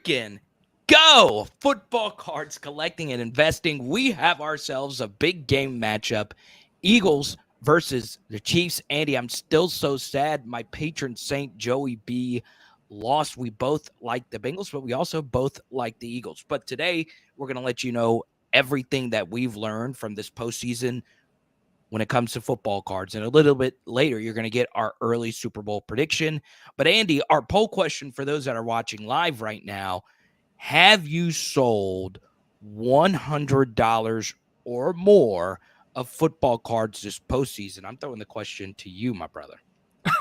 freaking go! Football cards collecting and investing. We have ourselves a big game matchup. Eagles versus the Chiefs. Andy, I'm still so sad. My patron saint, Joey B, lost. We both like the Bengals, but we also both like the Eagles. But today, we're going to let you know everything that we've learned from this postseason when it comes to football cards. And a little bit later, you're going to get our early Super Bowl prediction. But Andy, our poll question for those that are watching live right now, have you sold $100 or more of football cards this postseason? I'm throwing the question to you, my brother.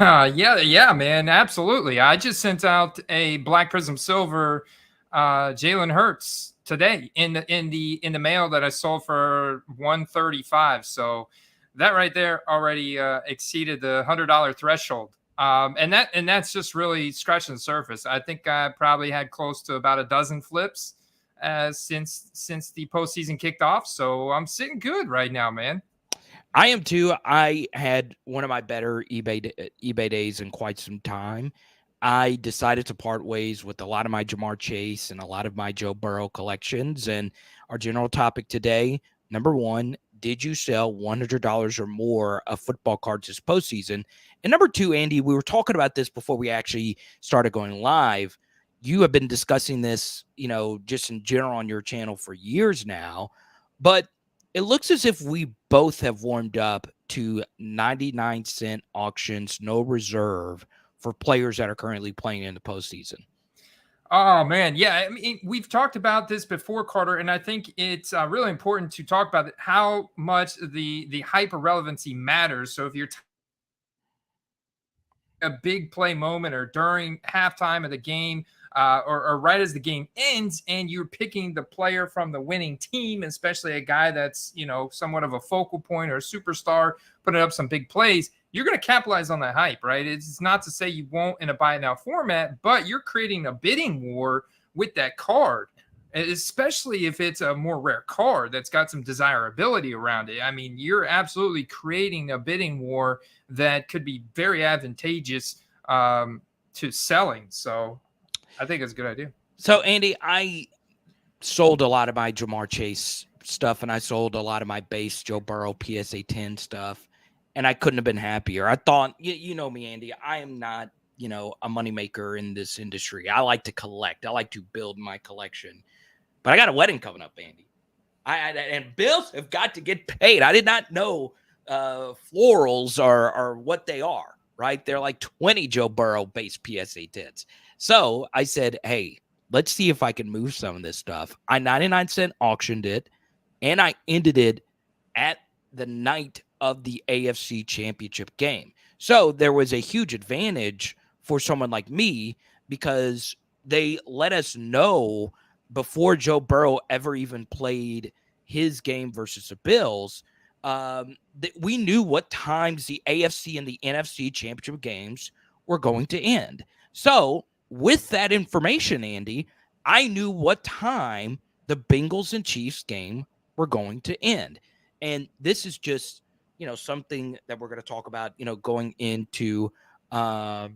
Yeah, man, absolutely. I just sent out a Black Prism Silver Jalen Hurts today in the mail that I sold for $135. So that right there already exceeded the $100 threshold. And that's just really scratching the surface. I think I probably had close to about a dozen flips since the postseason kicked off. So I'm sitting good right now, man. I am too. I had one of my better eBay days in quite some time. I decided to part ways with a lot of my Jamar Chase and a lot of my Joe Burrow collections. And our general topic today, number one, did you sell $100 or more of football cards this postseason? And number two, Andy, we were talking about this before we actually started going live. You have been discussing this, just in general on your channel for years now. But it looks as if we both have warmed up to 99-cent auctions, no reserve, for players that are currently playing in the postseason. Oh, man. Yeah. I mean, we've talked about this before, Carter, and I think it's really important to talk about how much the hyper relevancy matters. So if you're a big play moment or during halftime of the game, or right as the game ends, and you're picking the player from the winning team, especially a guy that's, somewhat of a focal point or a superstar, putting up some big plays, you're going to capitalize on that hype, right? It's not to say you won't in a buy it now format, but you're creating a bidding war with that card, especially if it's a more rare card that's got some desirability around it. I mean, you're absolutely creating a bidding war that could be very advantageous to selling. So I think it's a good idea. So, Andy, I sold a lot of my Jamar Chase stuff, and I sold a lot of my base Joe Burrow PSA 10 stuff, and I couldn't have been happier. I thought, you know me, Andy, I am not, a moneymaker in this industry. I like to collect. I like to build my collection. But I got a wedding coming up, Andy. And bills have got to get paid. I did not know florals are what they are, right? They're like 20 Joe Burrow base PSA 10s. So I said, hey, let's see if I can move some of this stuff. I 99-cent auctioned it, and I ended it at the night of the AFC Championship game. So there was a huge advantage for someone like me because they let us know before Joe Burrow ever even played his game versus the Bills, we knew what times the AFC and the NFC Championship games were going to end. So with that information, Andy, I knew what time the Bengals and Chiefs game were going to end. And this is just, something that we're going to talk about, going into the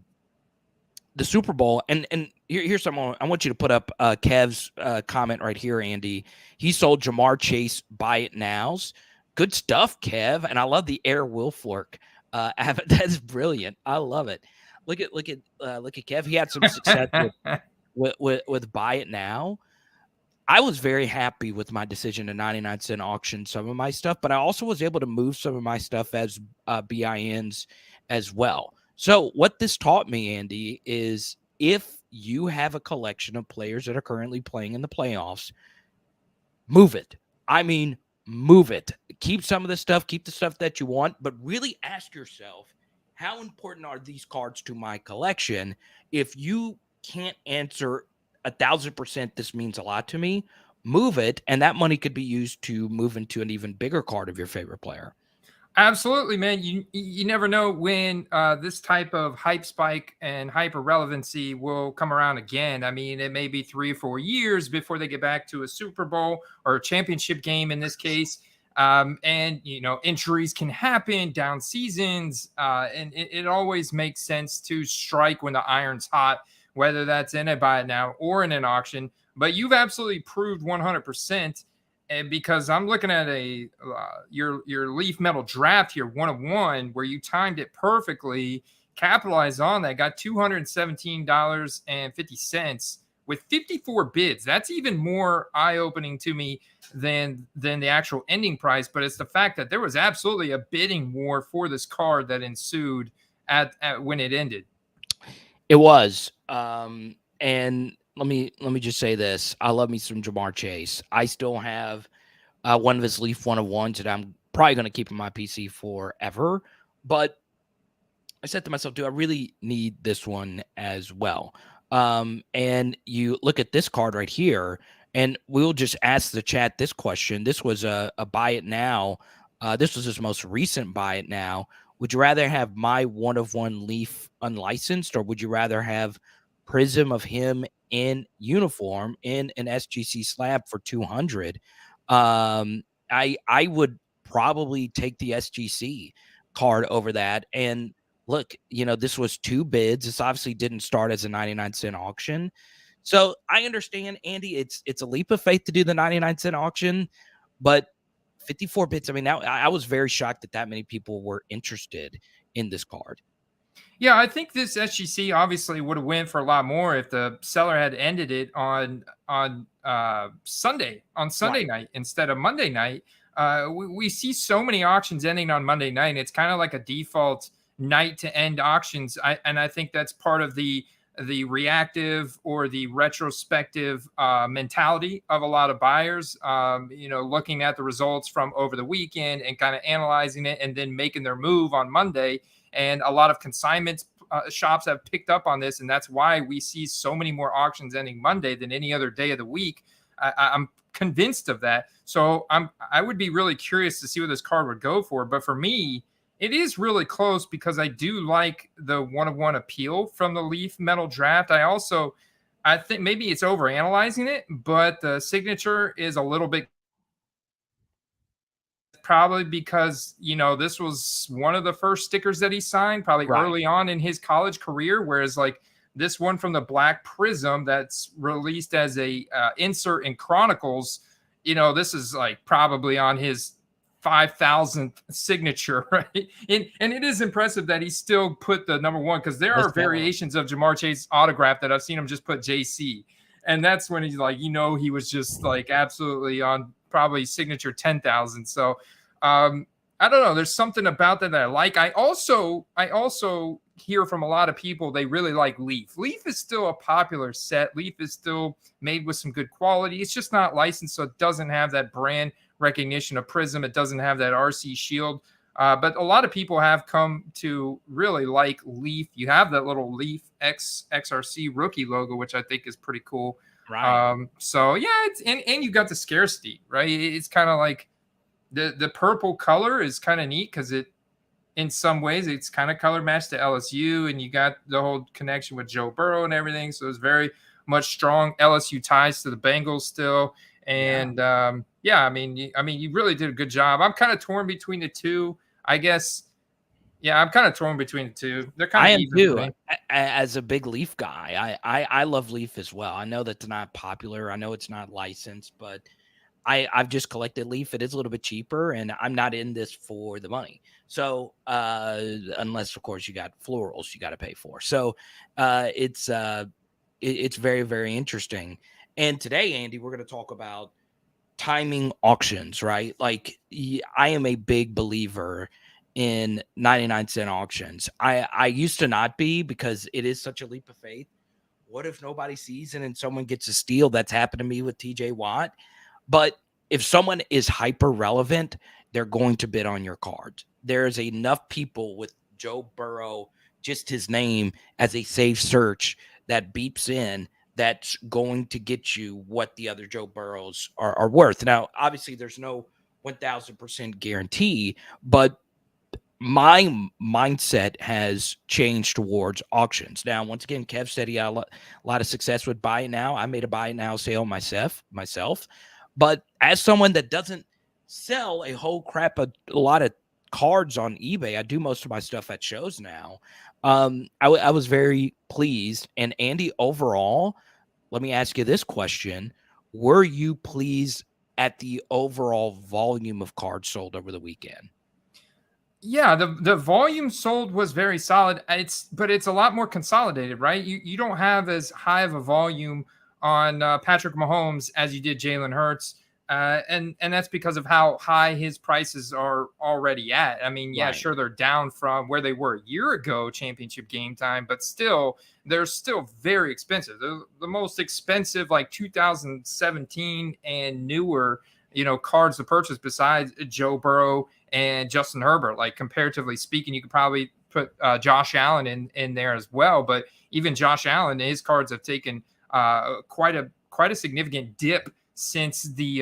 Super Bowl. And here's someone I want you to put up Kev's comment right here, Andy. He sold Jamar Chase buy it nows. Good stuff, Kev. And I love the Air Wilfork. That's brilliant. I love it. Look at Kev. He had some success with buy it now. I was very happy with my decision to 99-cent auction some of my stuff, but I also was able to move some of my stuff as BINs as well. So what this taught me, Andy, is if you have a collection of players that are currently playing in the playoffs, move it. I mean, move it. Keep some of the stuff, keep the stuff that you want, but really ask yourself, how important are these cards to my collection? If you can't answer 1,000%, this means a lot to me, move it, and that money could be used to move into an even bigger card of your favorite player. Absolutely, man. You never know when this type of hype spike and hyper relevancy will come around again. I mean, it may be 3 or 4 years before they get back to a Super Bowl or a championship game in this case. And, injuries can happen, down seasons, and it always makes sense to strike when the iron's hot whether that's in a buy it now or in an auction. But you've absolutely proved 100%. And because I'm looking at your Leaf Metal draft here, 1 of 1, where you timed it perfectly, capitalized on that, got $217.50 with 54 bids. That's even more eye-opening to me than the actual ending price. But it's the fact that there was absolutely a bidding war for this card that ensued at when it ended. It was. And let me just say this. I love me some Ja'Marr Chase. I still have one of his Leaf 1 of 1s that I'm probably going to keep in my PC forever. But I said to myself, do I really need this one as well? And you look at this card right here, and we'll just ask the chat this question. This was a buy it now. This was his most recent buy it now. Would you rather have my 1 of 1 Leaf unlicensed, or would you rather have Prism of him in uniform in an SGC slab for 200? I would probably take the SGC card over that. And look, this was 2 bids. This obviously didn't start as a 99-cent auction. So I understand, Andy, it's a leap of faith to do the 99-cent auction, but 54 bits. I mean, now I was very shocked that many people were interested in this card. Yeah, I think this SGC obviously would have went for a lot more if the seller had ended it on Sunday Right. night instead of Monday night. We see so many auctions ending on Monday night. And it's kind of like a default night to end auctions. I think that's part of the reactive or the retrospective mentality of a lot of buyers, looking at the results from over the weekend and kind of analyzing it and then making their move on Monday. And a lot of consignment shops have picked up on this. And that's why we see so many more auctions ending Monday than any other day of the week. I'm convinced of that. So I would be really curious to see what this card would go for. But for me, it is really close because I do like the 1 of 1 appeal from the Leaf Metal draft. I think maybe it's overanalyzing it, but the signature is a little bit, probably because, this was one of the first stickers that he signed probably Right. early on in his college career. Whereas like this one from the Black Prism that's released as a insert in Chronicles, this is like probably on his 5,000th signature, right? And it is impressive that he still put the number 1, because there are variations of Ja'Marr Chase autograph that I've seen him just put JC. And that's when he's like, he was just like absolutely on probably signature 10,000. So I don't know. There's something about that I like. I also hear from a lot of people, they really like Leaf. Leaf is still a popular set. Leaf is still made with some good quality. It's just not licensed, so it doesn't have that brand recognition of Prism. It doesn't have that RC shield. But a lot of people have come to really like Leaf. You have that little Leaf XRC rookie logo, which I think is pretty cool. Right. So yeah, and you got the scarcity, right? It's kind of like the purple color is kind of neat because it, in some ways, it's kind of color matched to LSU, and you got the whole connection with Joe Burrow and everything. So it's very much strong LSU ties to the Bengals still. And I mean, you really did a good job. I'm kind of torn between the two, I guess. Yeah, I'm kind of torn between the two. They're kind of even too. for me. As a big Leaf guy, I love Leaf as well. I know that's not popular. I know it's not licensed, but I've just collected Leaf. It is a little bit cheaper, and I'm not in this for the money. So unless, of course, you got florals you got to pay for. So it's very, very interesting. And today, Andy, we're going to talk about timing auctions, right? Like I am a big believer in 99-cent auctions. I used to not be, because it is such a leap of faith. What if nobody sees it and someone gets a steal? That's happened to me with TJ Watt. But if someone is hyper relevant, they're going to bid on your cards. There's enough people with Joe Burrow, just his name, as a safe search that beeps in, that's going to get you what the other Joe Burrows are worth. Now, obviously, there's no 1,000% guarantee, but my mindset has changed towards auctions. Now, once again, Kev said he had a lot of success with buy it now. I made a buy it now sale myself. But as someone that doesn't sell a whole crap a lot of cards on eBay, I do most of my stuff at shows now. I was very pleased. And Andy, overall, let me ask you this question. Were you pleased at the overall volume of cards sold over the weekend? Yeah, the volume sold was very solid. But it's a lot more consolidated, right? You don't have as high of a volume on Patrick Mahomes as you did Jalen Hurts, and that's because of how high his prices are already at. I mean, yeah, Right. sure they're down from where they were a year ago, championship game time, but still they're still very expensive. They're the most expensive, like 2017 and newer, cards to purchase besides Joe Burrow and Justin Herbert. Like, comparatively speaking, you could probably put Josh Allen in there as well. But even Josh Allen, his cards have taken quite a significant dip since the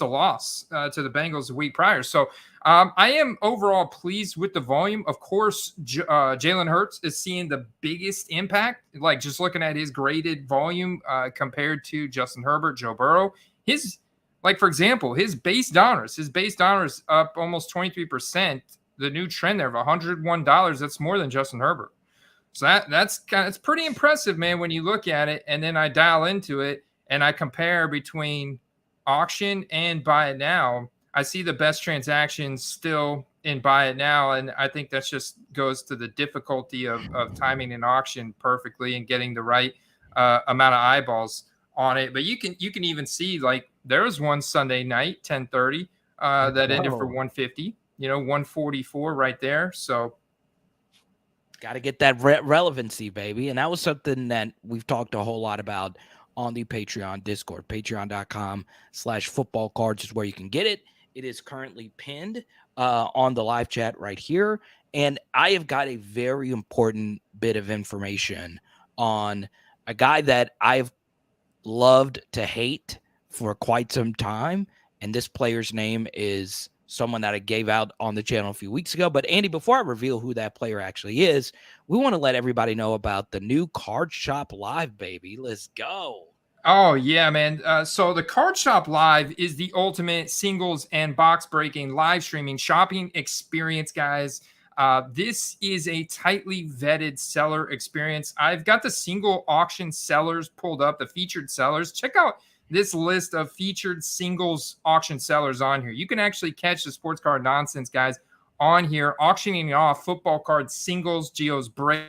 loss to the Bengals the week prior. So I am overall pleased with the volume. Of course, Jalen Hurts is seeing the biggest impact. Like, just looking at his graded volume compared to Justin Herbert, Joe Burrow, for example, his base donors up almost 23%. The new trend there of $101, that's more than Justin Herbert. So that's pretty impressive, man, when you look at it. And then I dial into it and I compare between auction and buy it now. I see the best transactions still in buy it now. And I think that just goes to the difficulty of timing an auction perfectly and getting the right amount of eyeballs on it. But you can even see, like, there was one Sunday night, 10:30, that ended for 150, 144 right there. So got to get that relevancy, baby. And that was something that we've talked a whole lot about on the Patreon Discord. Patreon.com/football cards is where you can get it. It is currently pinned on the live chat right here. And I have got a very important bit of information on a guy that I've loved to hate for quite some time. And this player's name is someone that I gave out on the channel a few weeks ago. But Andy, before I reveal who that player actually is, we want to let everybody know about the new Card Shop Live, baby. Let's go. Oh, yeah, man. So the Card Shop Live is the ultimate singles and box breaking live streaming shopping experience, guys. This is a tightly vetted seller experience. I've got the single auction sellers pulled up, the featured sellers. Check out this list of featured singles auction sellers on here. You can actually catch the sports card nonsense, guys, on here, auctioning off football cards, singles, Geo's break.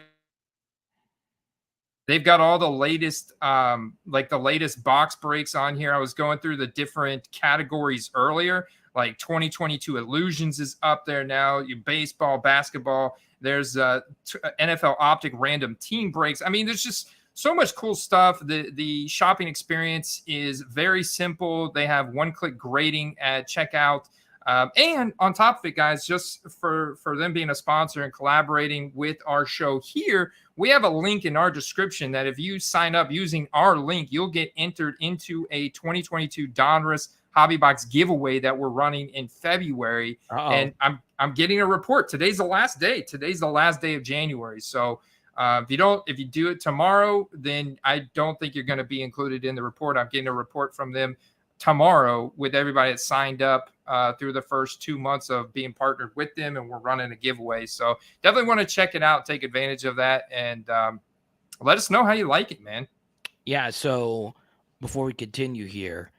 They've got all the latest, the latest box breaks on here. I was going through the different categories earlier, like 2022 Illusions is up there now. Baseball, basketball. There's NFL Optic random team breaks. I mean, there's just so much cool stuff. The shopping experience is very simple. They have one-click grading at checkout. And on top of it, guys, just for them being a sponsor and collaborating with our show here, we have a link in our description that if you sign up using our link, you'll get entered into a 2022 Donruss Hobby Box giveaway that we're running in February. And I'm getting a report. Today's the last day. Today's the last day of January. So if you do it tomorrow, then I don't think you're going to be included in the report. I'm getting a report from them tomorrow with everybody that signed up through the first 2 months of being partnered with them, and we're running a giveaway. So definitely want to check it out, take advantage of that, and let us know how you like it, man. Yeah, so before we continue here,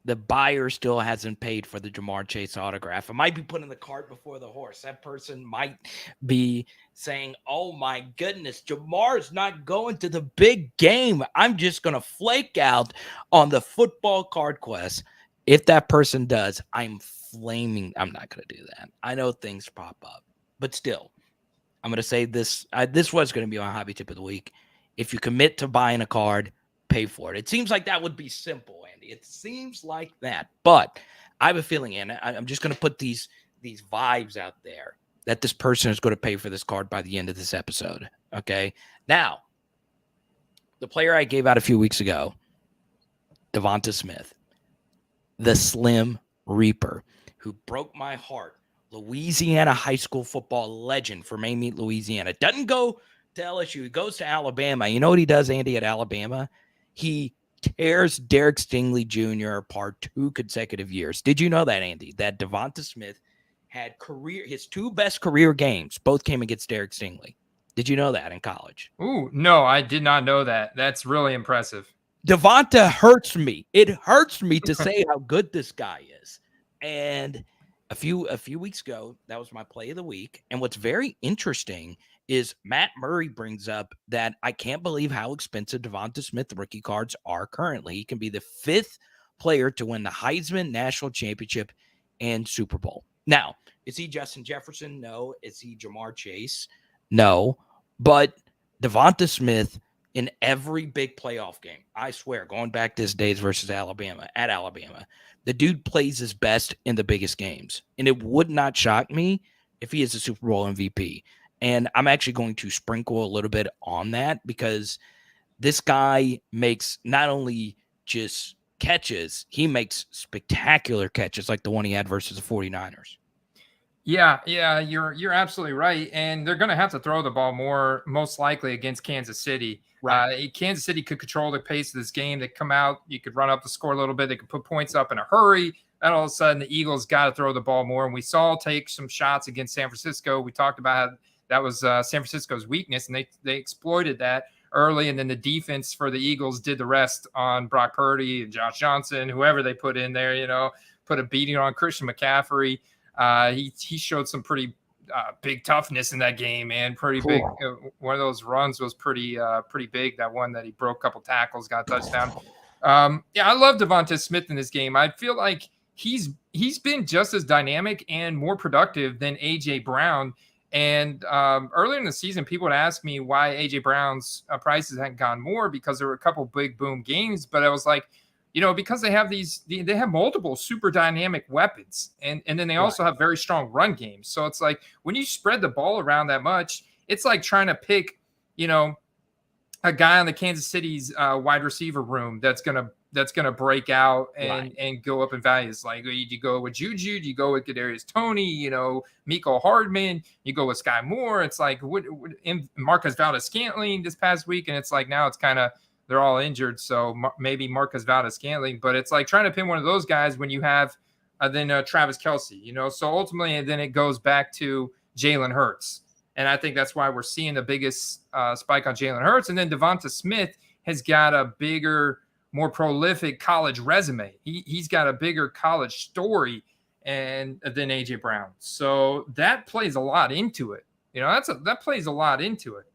the buyer still hasn't paid for the Ja'Marr Chase autograph. I might be putting the cart before the horse. That person might be saying, oh my goodness, Ja'Marr's not going to the big game. I'm just going to flake out on the football card quest. If that person does, I'm flaming. I'm not going to do that. I know things pop up, but still, I'm going to say this. This was going to be my hobby tip of the week. If you commit to buying a card, pay for it. It seems like that would be simple, Andy. It seems like that. But I have a feeling, and I'm just going to put these vibes out there that this person is going to pay for this card by the end of this episode. Okay? Now, the player I gave out a few weeks ago, Devonta Smith, the Slim Reaper, who broke my heart. Louisiana high school football legend from Amite, Louisiana. Doesn't go to LSU. He goes to Alabama. You know what he does, Andy, at Alabama? He tears Derek Stingley Jr. apart 2 consecutive years. Did you know that, Andy? That Devonta Smith had his 2 best career games, both came against Derek Stingley. Did you know that in college? Ooh, no, I did not know that. That's really impressive. Devonta hurts me. It hurts me to say how good this guy is. And a few weeks ago, that was my play of the week. And what's very interesting is Matt Murray brings up that I can't believe how expensive Devonta Smith rookie cards are currently. He can be the 5th player to win the Heisman National Championship and Super Bowl. Now, is he Justin Jefferson? No. Is he Jamar Chase? No. But Devonta Smith in every big playoff game, I swear, going back to his days versus Alabama, the dude plays his best in the biggest games. And it would not shock me if he is a Super Bowl MVP. And I'm actually going to sprinkle a little bit on that because this guy makes not only just catches, he makes spectacular catches like the one he had versus the 49ers. Yeah, you're absolutely right. And they're going to have to throw the ball more, most likely against Kansas City. Right. Kansas City could control the pace of this game. They come out, you could run up the score a little bit. They could put points up in a hurry. And all of a sudden, the Eagles got to throw the ball more. And we saw take some shots against San Francisco. We talked about how that was San Francisco's weakness, and they exploited that early. And then the defense for the Eagles did the rest on Brock Purdy and Josh Johnson, whoever they put in there, put a beating on Christian McCaffrey. He showed some pretty big toughness in that game, man. Pretty big. One of those runs was pretty big. That one that he broke a couple tackles, got a touchdown. I love Devonta Smith in this game. I feel like he's been just as dynamic and more productive than AJ Brown. And earlier in the season, people would ask me why AJ Brown's prices hadn't gone more because there were a couple big boom games. But I was like, because they have multiple super dynamic weapons, and then they also have very strong run games. So it's like when you spread the ball around that much, it's like trying to pick, a guy on the Kansas City's wide receiver room that's gonna break out and go up in values. Like, do you go with Juju? Do you go with Kadarius Toney? Mecole Hardman? You go with Sky Moore? It's like Marcus Valdes-Scantling this past week, and it's like now it's kind of they're all injured, so maybe Marcus Valdes-Scantling. But it's like trying to pin one of those guys when you have then Travis Kelce. So ultimately, and then it goes back to Jalen Hurts. And I think that's why we're seeing the biggest spike on Jalen Hurts. And then Devonta Smith has got a bigger, more prolific college resume. He's got a bigger college story than AJ Brown. So that plays a lot into it. That plays a lot into it.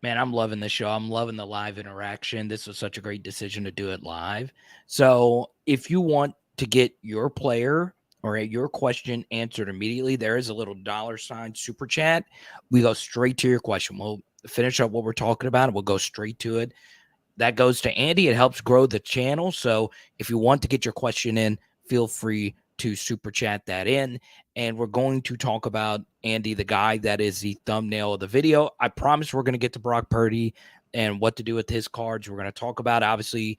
Man, I'm loving the show. I'm loving the live interaction. This was such a great decision to do it live. So if you want to get your player or your question answered immediately, there is a little $ super chat. We go straight to your question. We'll finish up what we're talking about and we'll go straight to it. That goes to Andy. It helps grow the channel. So if you want to get your question in, feel free to super chat that in. And we're going to talk about Andy, the guy that is the thumbnail of the video. I promise we're going to get to Brock Purdy and what to do with his cards. We're going to talk about, obviously,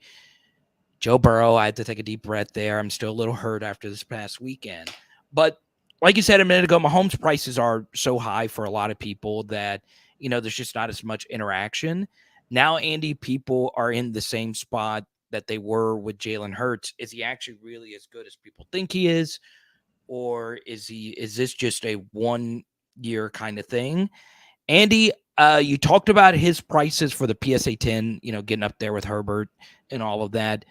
Joe Burrow. I had to take a deep breath there. I'm still a little hurt after this past weekend. But like you said a minute ago, Mahomes' prices are so high for a lot of people that, there's just not as much interaction. Now, Andy, people are in the same spot that they were with Jalen Hurts. Is he actually really as good as people think he is? Or is this just a 1 year kind of thing? Andy, you talked about his prices for the PSA 10, getting up there with Herbert and all of that.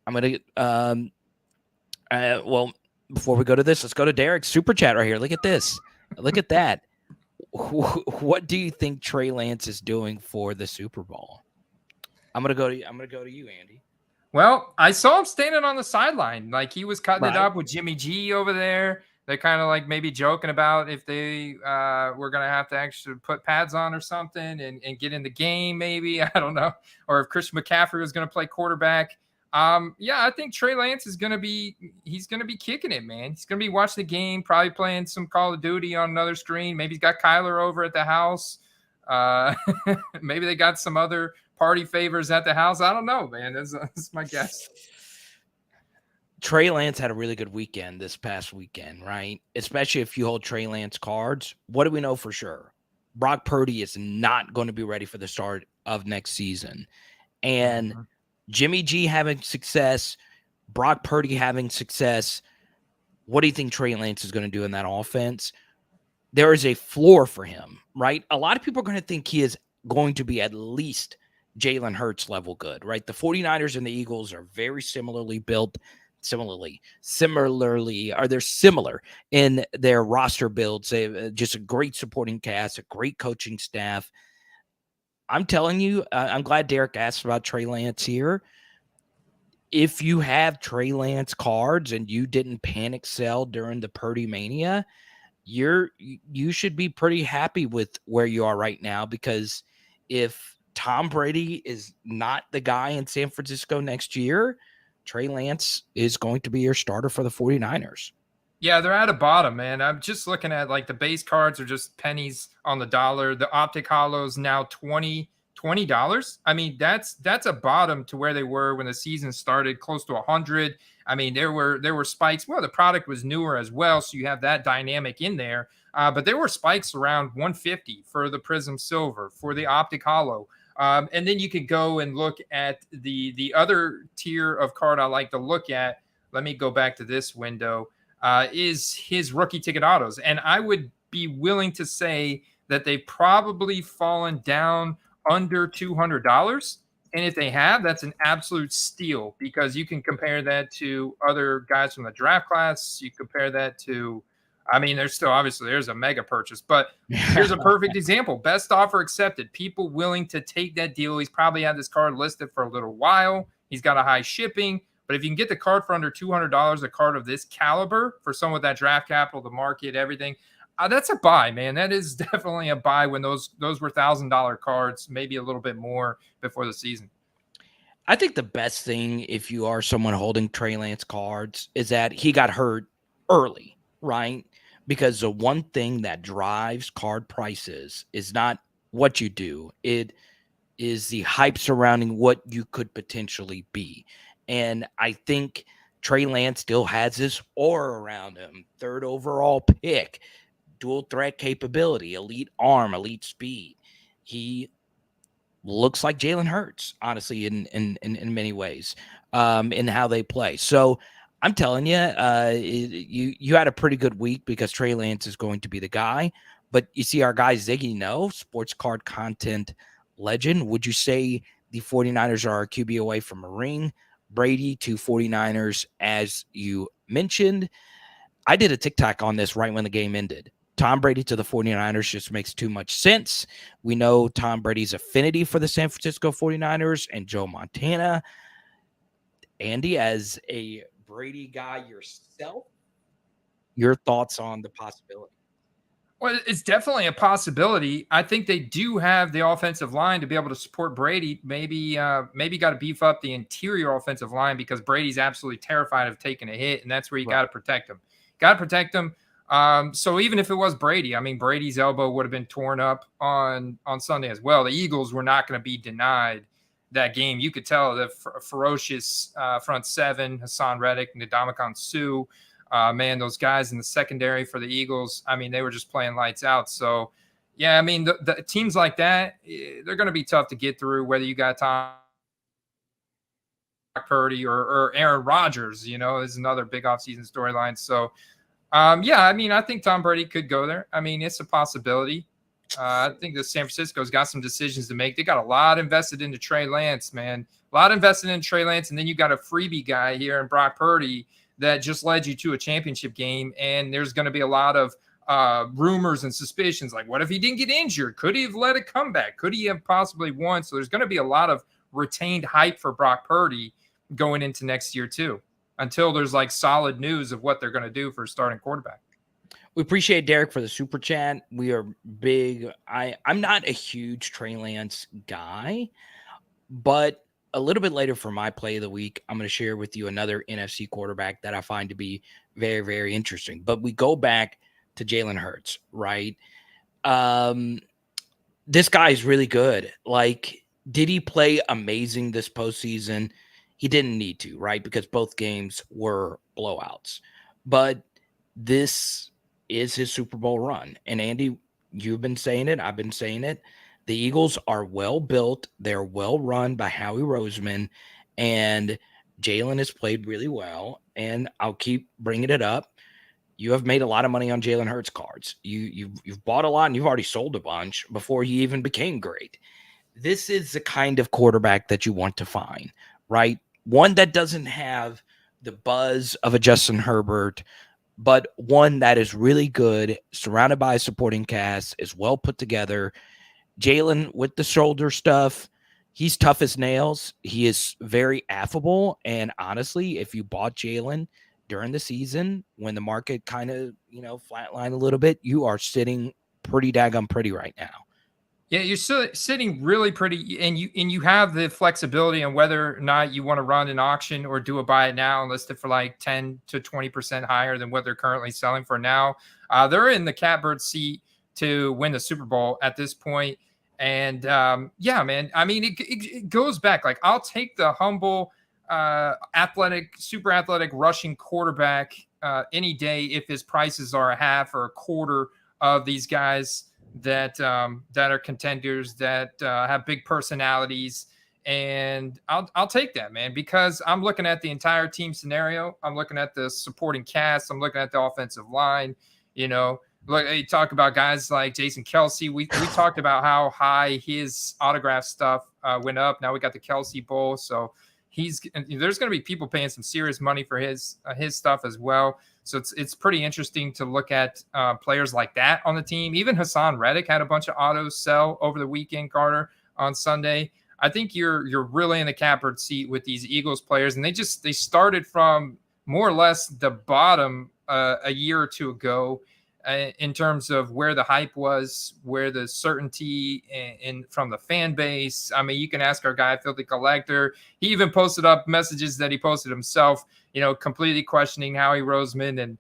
I'm going to, well, before we go to this, let's go to Derek's super chat right here. Look at this. Look at that. What do you think Trey Lance is doing for the Super Bowl? I'm going to go to you, Andy. Well, I saw him standing on the sideline. Like he was cutting it up with Jimmy G over there. They're kind of like maybe joking about if they were going to have to actually put pads on or something and get in the game, maybe. I don't know. Or if Christian McCaffrey was going to play quarterback. I think Trey Lance is going to be kicking it, man. He's going to be watching the game, probably playing some Call of Duty on another screen. Maybe he's got Kyler over at the house. Maybe they got some other party favors at the house. I don't know, man. That's my guess. Trey Lance had a really good weekend this past weekend, right? Especially if you hold Trey Lance cards. What do we know for sure? Brock Purdy is not going to be ready for the start of next season. And Jimmy G having success, Brock Purdy having success. What do you think Trey Lance is going to do in that offense? there is a floor for him, right? A lot of people are going to think he is going to be at least Jalen Hurts level good, right? The 49ers and the Eagles are very similarly built, they're similar in their roster builds. They have just a great supporting cast, a great coaching staff. I'm telling you, I'm glad Derek asked about Trey Lance here. If you have Trey Lance cards and you didn't panic sell during the Purdy mania, you should be pretty happy with where you are right now, because if Tom Brady is not the guy in San Francisco next year, Trey Lance is going to be your starter for the 49ers. Yeah, they're at a bottom, man. I'm just looking at like the base cards are just pennies on the dollar. The optic hollows now $20. I mean, that's a bottom to where they were when the season started, close to 100. I mean, there were spikes. Well, the product was newer as well, so you have that dynamic in there. But there were spikes around 150 for the Prism Silver, for the optic hollow. And then you could go and look at the other tier of card I like to look at. Let me go back to this window. Is his rookie ticket autos. And I would be willing to say that they've probably fallen down under $200. And if they have, that's an absolute steal, because you can compare that to other guys from the draft class. You compare that to, I mean, there's a mega purchase, but here's a perfect example. Best offer accepted. People willing to take that deal. He's probably had this card listed for a little while. He's got a high shipping. But if you can get the card for under $200, a card of this caliber for someone with that draft capital, the market, everything, that's a buy, man. That is definitely a buy when those were $1,000 cards, maybe a little bit more before the season. I think the best thing, if you are someone holding Trey Lance cards, is that he got hurt early, right? Because the one thing that drives card prices is not what you do. It is the hype surrounding what you could potentially be. And I think Trey Lance still has this aura around him. 3rd overall pick, dual threat capability, elite arm, elite speed. He looks like Jalen Hurts, honestly, in many ways, in how they play. So I'm telling you, you had a pretty good week because Trey Lance is going to be the guy. But you see our guy Ziggy No, sports card content legend. Would you say the 49ers are a QB away from a ring? Brady to 49ers, as you mentioned. I did a TikTok on this right when the game ended. Tom Brady to the 49ers just makes too much sense. We know Tom Brady's affinity for the San Francisco 49ers and Joe Montana. Andy, as a Brady guy yourself, your thoughts on the possibility? Well, it's definitely a possibility. I think they do have the offensive line to be able to support Brady. Maybe got to beef up the interior offensive line, because Brady's absolutely terrified of taking a hit, and that's where you got to protect him. Got to protect him. So even if it was Brady, I mean, Brady's elbow would have been torn up on Sunday as well. The Eagles were not going to be denied that game. You could tell the ferocious front seven, Hassan Reddick, Ndamukong Suh. Man, those guys in the secondary for the Eagles, I mean, they were just playing lights out. So, yeah, I mean, the teams like that, they're going to be tough to get through, whether you got Tom Purdy or Aaron Rodgers, is another big offseason storyline. So, yeah, I mean, I think Tom Brady could go there. I mean, it's a possibility. I think that San Francisco's got some decisions to make. They got a lot invested into Trey Lance, man. A lot invested in Trey Lance, and then you got a freebie guy here in Brock Purdy that just led you to a championship game. And there's going to be a lot of rumors and suspicions. Like, what if he didn't get injured? Could he have led a comeback? Could he have possibly won? So there's going to be a lot of retained hype for Brock Purdy going into next year too, until there's like solid news of what they're going to do for starting quarterback. We appreciate Derek for the super chat. We are big. I'm not a huge Trey Lance guy, but a little bit later for my play of the week, I'm going to share with you another NFC quarterback that I find to be very, very interesting. But we go back to Jalen Hurts, right? This guy is really good. Like, did he play amazing this postseason? He didn't need to, right? Because both games were blowouts. But this is his Super Bowl run. And Andy, you've been saying it. I've been saying it. The Eagles are well built. They're well run by Howie Roseman, and Jalen has played really well. And I'll keep bringing it up. you have made a lot of money on Jalen Hurts cards. You've bought a lot and you've already sold a bunch before he even became great. This is the kind of quarterback that you want to find, right? One that doesn't have the buzz of a Justin Herbert, but one that is really good, surrounded by a supporting cast, is well put together. Jalen with the shoulder stuff, he's tough as nails. He is very affable. And honestly, if you bought Jalen during the season when the market kind of, flatlined a little bit, you are sitting pretty daggone pretty right now. Yeah, you're still sitting really pretty, and you have the flexibility on whether or not you want to run an auction or do a buy it now and list it for like 10 to 20% higher than what they're currently selling for now. They're in the catbird seat to win the Super Bowl at this point. And yeah, man, I mean, it goes back. Like, I'll take the humble, super athletic rushing quarterback any day if his prices are a half or a quarter of these guys that are contenders, that have big personalities. And I'll take that, man, because I'm looking at the entire team scenario. I'm looking at the supporting cast. I'm looking at the offensive line. Look, you talk about guys like Jason Kelce. We talked about how high his autograph stuff went up. Now we got the Kelce Bowl, so there's going to be people paying some serious money for his stuff as well. So it's pretty interesting to look at players like that on the team. Even Hassan Reddick had a bunch of autos sell over the weekend, Carter, on Sunday. I think you're really in the catbird seat with these Eagles players, and they started from more or less the bottom a year or two ago in terms of where the hype was, where the certainty in from the fan base. I mean, you can ask our guy, Filthy Collector. He even posted up messages that he posted himself, completely questioning Howie Roseman and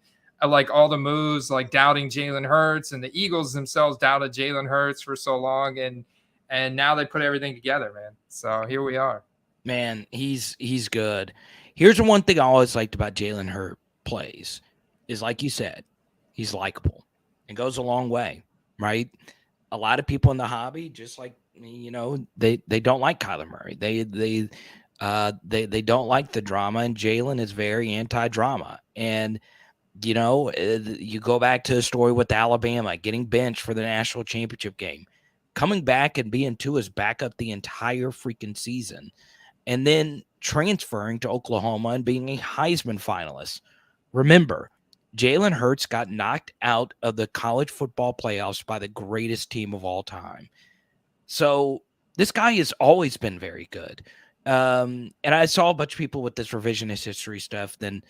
like all the moves, like doubting Jalen Hurts, and the Eagles themselves doubted Jalen Hurts for so long. And now they put everything together, man. So here we are. Man, he's good. Here's the one thing I always liked about Jalen Hurts plays is, like you said, he's likable. It goes a long way, right? A lot of people in the hobby, just like me, they don't like Kyler Murray. They don't like the drama, and Jalen is very anti-drama. And you go back to the story with Alabama getting benched for the national championship game, coming back and being Tua's backup the entire freaking season, and then transferring to Oklahoma and being a Heisman finalist. Remember, Jalen Hurts got knocked out of the college football playoffs by the greatest team of all time. So this guy has always been very good. And I saw a bunch of people with this revisionist history stuff. Then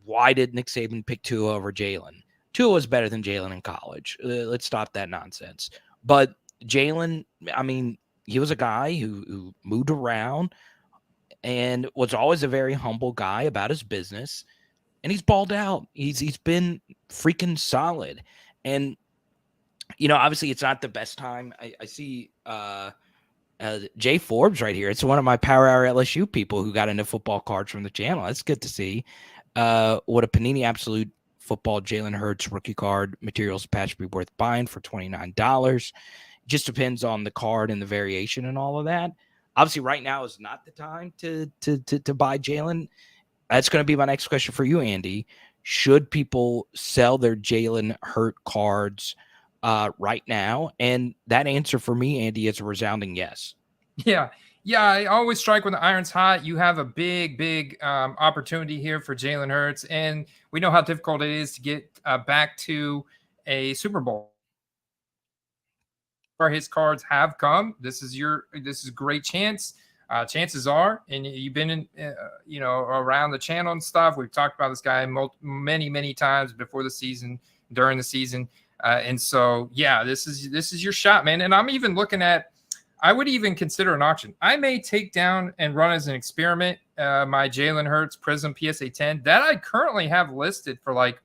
why did Nick Saban pick Tua over Jalen? Tua was better than Jalen in college. Let's stop that nonsense. But Jalen, I mean, he was a guy who moved around and was always a very humble guy about his business. And he's balled out. He's been freaking solid. And, obviously it's not the best time. I see Jay Forbes right here. It's one of my Power Hour LSU people who got into football cards from the channel. That's good to see. What a Panini Absolute Football Jalen Hurts rookie card materials patch be worth buying for $29. Just depends on the card and the variation and all of that. Obviously, right now is not the time to buy Jalen. That's going to be my next question for you, Andy. Should people sell their Jalen Hurts cards right now? And that answer for me, Andy, is a resounding yes. Yeah. I always strike when the iron's hot. You have a big opportunity here for Jalen Hurts, and we know how difficult it is to get back to a Super Bowl. Where his cards have come, this is a great chance. Chances are, and you've been in, around the channel and stuff. We've talked about this guy many times before the season, during the season, and so yeah, this is your shot, man. And I'm even looking at, I would even consider an auction. I may take down and run as an experiment my Jalen Hurts Prism PSA 10 that I currently have listed for like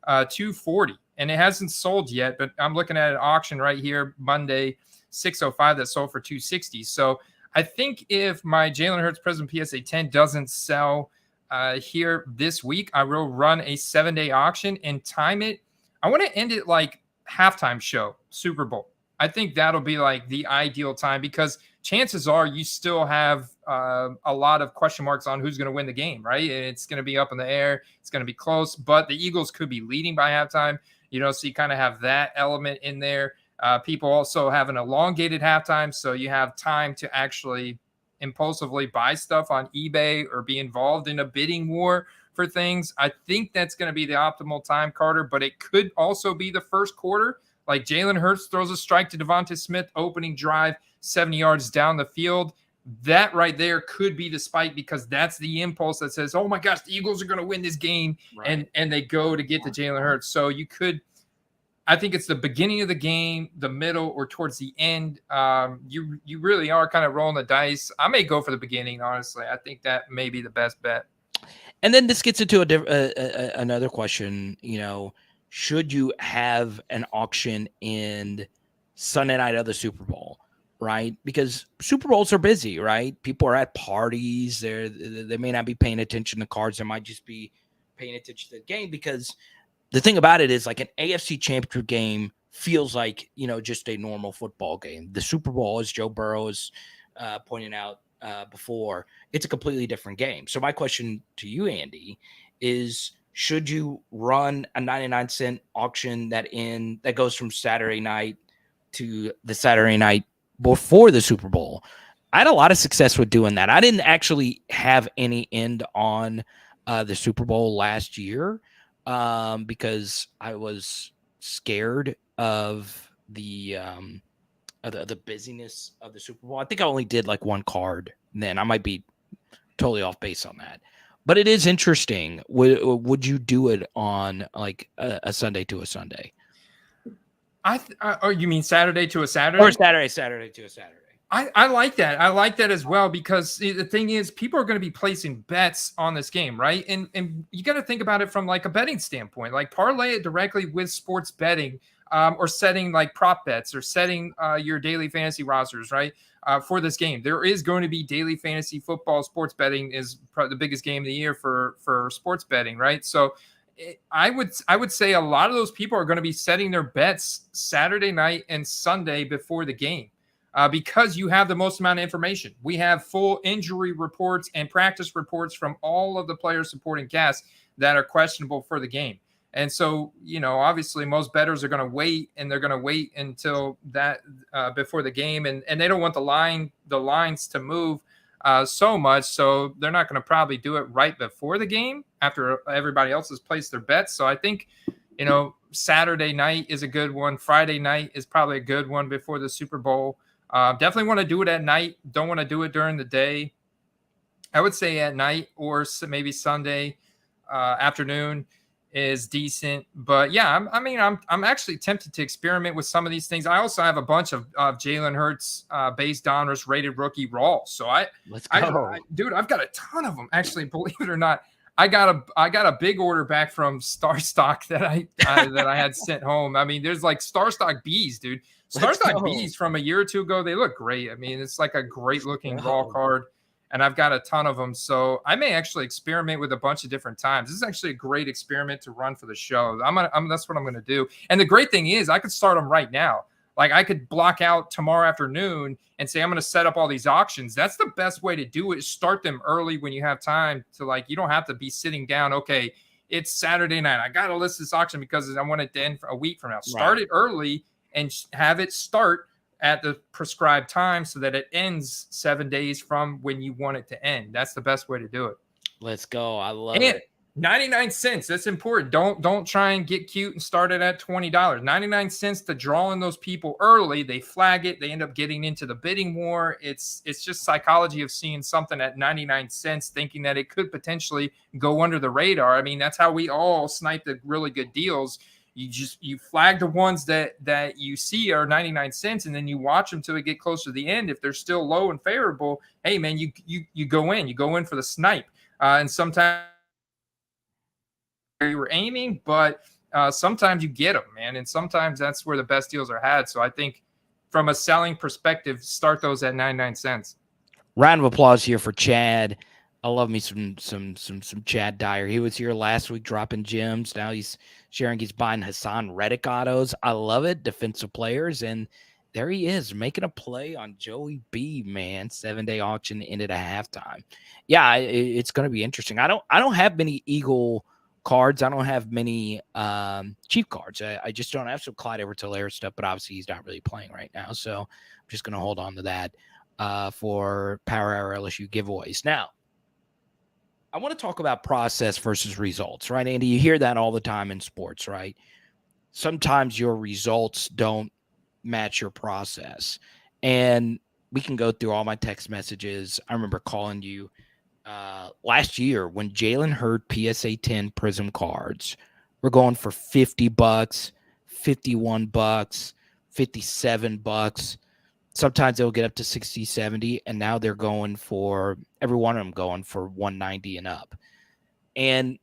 $240, and it hasn't sold yet. But I'm looking at an auction right here, Monday, 6:05, that sold for $260. So I think if my Jalen Hurts Prism PSA 10 doesn't sell here this week, I will run a 7-day auction and time it. I want to end it like halftime show, Super Bowl. I think that'll be like the ideal time, because chances are you still have a lot of question marks on who's going to win the game, right? It's going to be up in the air. It's going to be close, but the Eagles could be leading by halftime, so you kind of have that element in there. People also have an elongated halftime, so you have time to actually impulsively buy stuff on eBay or be involved in a bidding war for things. I think that's going to be the optimal time, Carter, but it could also be the first quarter. Like Jalen Hurts throws a strike to Devonta Smith, opening drive, 70 yards down the field. That right there could be the spike, because that's the impulse that says, oh my gosh, the Eagles are going to win this game. Right. And they go to get to Jalen Hurts. So you could, I think it's the beginning of the game, the middle, or towards the end. You really are kind of rolling the dice. I may go for the beginning, honestly. I think that may be the best bet. And then this gets into another question, should you have an auction in Sunday night of the Super Bowl, right? Because Super Bowls are busy, right? People are at parties. They may not be paying attention to cards. They might just be paying attention to the game, because the thing about it is, like, an AFC Championship game feels like, just a normal football game. The Super Bowl, as Joe Burrow is pointing out before, it's a completely different game. So my question to you, Andy, is, should you run a 99-cent auction that goes from Saturday night to the Saturday night before the Super Bowl? I had a lot of success with doing that. I didn't actually have any end on the Super Bowl last year, because I was scared of the busyness of the Super Bowl. I think I only did like one card then. I might be totally off base on that, but it is interesting. Would you do it on like a Sunday to a Sunday? Oh, you mean Saturday to a Saturday? Or Saturday to a Saturday. I like that. I like that as well, because the thing is, people are going to be placing bets on this game, right? And you got to think about it from like a betting standpoint, like parlay it directly with sports betting, or setting like prop bets, or setting your daily fantasy rosters, right? For this game, there is going to be daily fantasy football. Sports betting is probably the biggest game of the year for sports betting, right? So I would say a lot of those people are going to be setting their bets Saturday night and Sunday before the game. Because you have the most amount of information. We have full injury reports and practice reports from all of the players supporting cast that are questionable for the game. And so, obviously most bettors are going to wait, and they're going to wait until that before the game. And they don't want the lines to move so much. So they're not going to probably do it right before the game after everybody else has placed their bets. So I think, Saturday night is a good one. Friday night is probably a good one before the Super Bowl. Definitely want to do it at night. Don't want to do it during the day. I would say at night, or maybe Sunday afternoon is decent. But yeah, I'm actually tempted to experiment with some of these things. I also have a bunch of Jalen Hurts base donors rated rookie raw. So let's go, dude. I've got a ton of them, actually. Believe it or not, I got a big order back from Star Stock that I had sent home. I mean, there's like Star Stock Bs, dude. Star Stock Bs from a year or two ago, they look great. I mean, it's like a great looking raw card, and I've got a ton of them. So I may actually experiment with a bunch of different times. This is actually a great experiment to run for the show. That's what I'm going to do. And the great thing is, I could start them right now. Like, I could block out tomorrow afternoon and say, I'm going to set up all these auctions. That's the best way to do it, is start them early when you have time to, like, you don't have to be sitting down. Okay, it's Saturday night. I got to list this auction because I want it to end for a week from now. Start it early and have it start at the prescribed time so that it ends 7 days from when you want it to end. That's the best way to do it. Let's go. I love it. 99 cents. That's important. Don't try and get cute and start it at $20. 99 cents to draw in those people early. They flag it. They end up getting into the bidding war. It's just psychology of seeing something at 99 cents, thinking that it could potentially go under the radar. I mean, that's how we all snipe the really good deals. You flag the ones that you see are 99 cents, and then you watch them till we get closer to the end. If they're still low and favorable, hey man, you go in for the snipe. And sometimes you were aiming, but sometimes you get them, man. And sometimes that's where the best deals are had. So I think from a selling perspective, start those at 99 cents. Round of applause here for Chad. I love me some Chad Dyer. He was here last week dropping gems. Now he's sharing he's buying Hassan Reddick autos. I love it. Defensive players. And There he is making a play on Joey B, man. 7-day auction ended at halftime. Yeah, it's going to be interesting. I don't have many Eagle cards. I don't have many Chief cards. I just don't have some Clyde Edwards-Helaire stuff, but obviously he's not really playing right now. So I'm just going to hold on to that for Power Hour LSU giveaways. Now, I want to talk about process versus results, right, Andy? You hear that all the time in sports, right? Sometimes your results don't match your process. And we can go through all my text messages. I remember calling you last year when Jalen Hurts PSA 10 Prism cards were going for $50, $51, $57. Sometimes they'll get up to 60, 70, and now they're going for every one of them going for 190 and up. And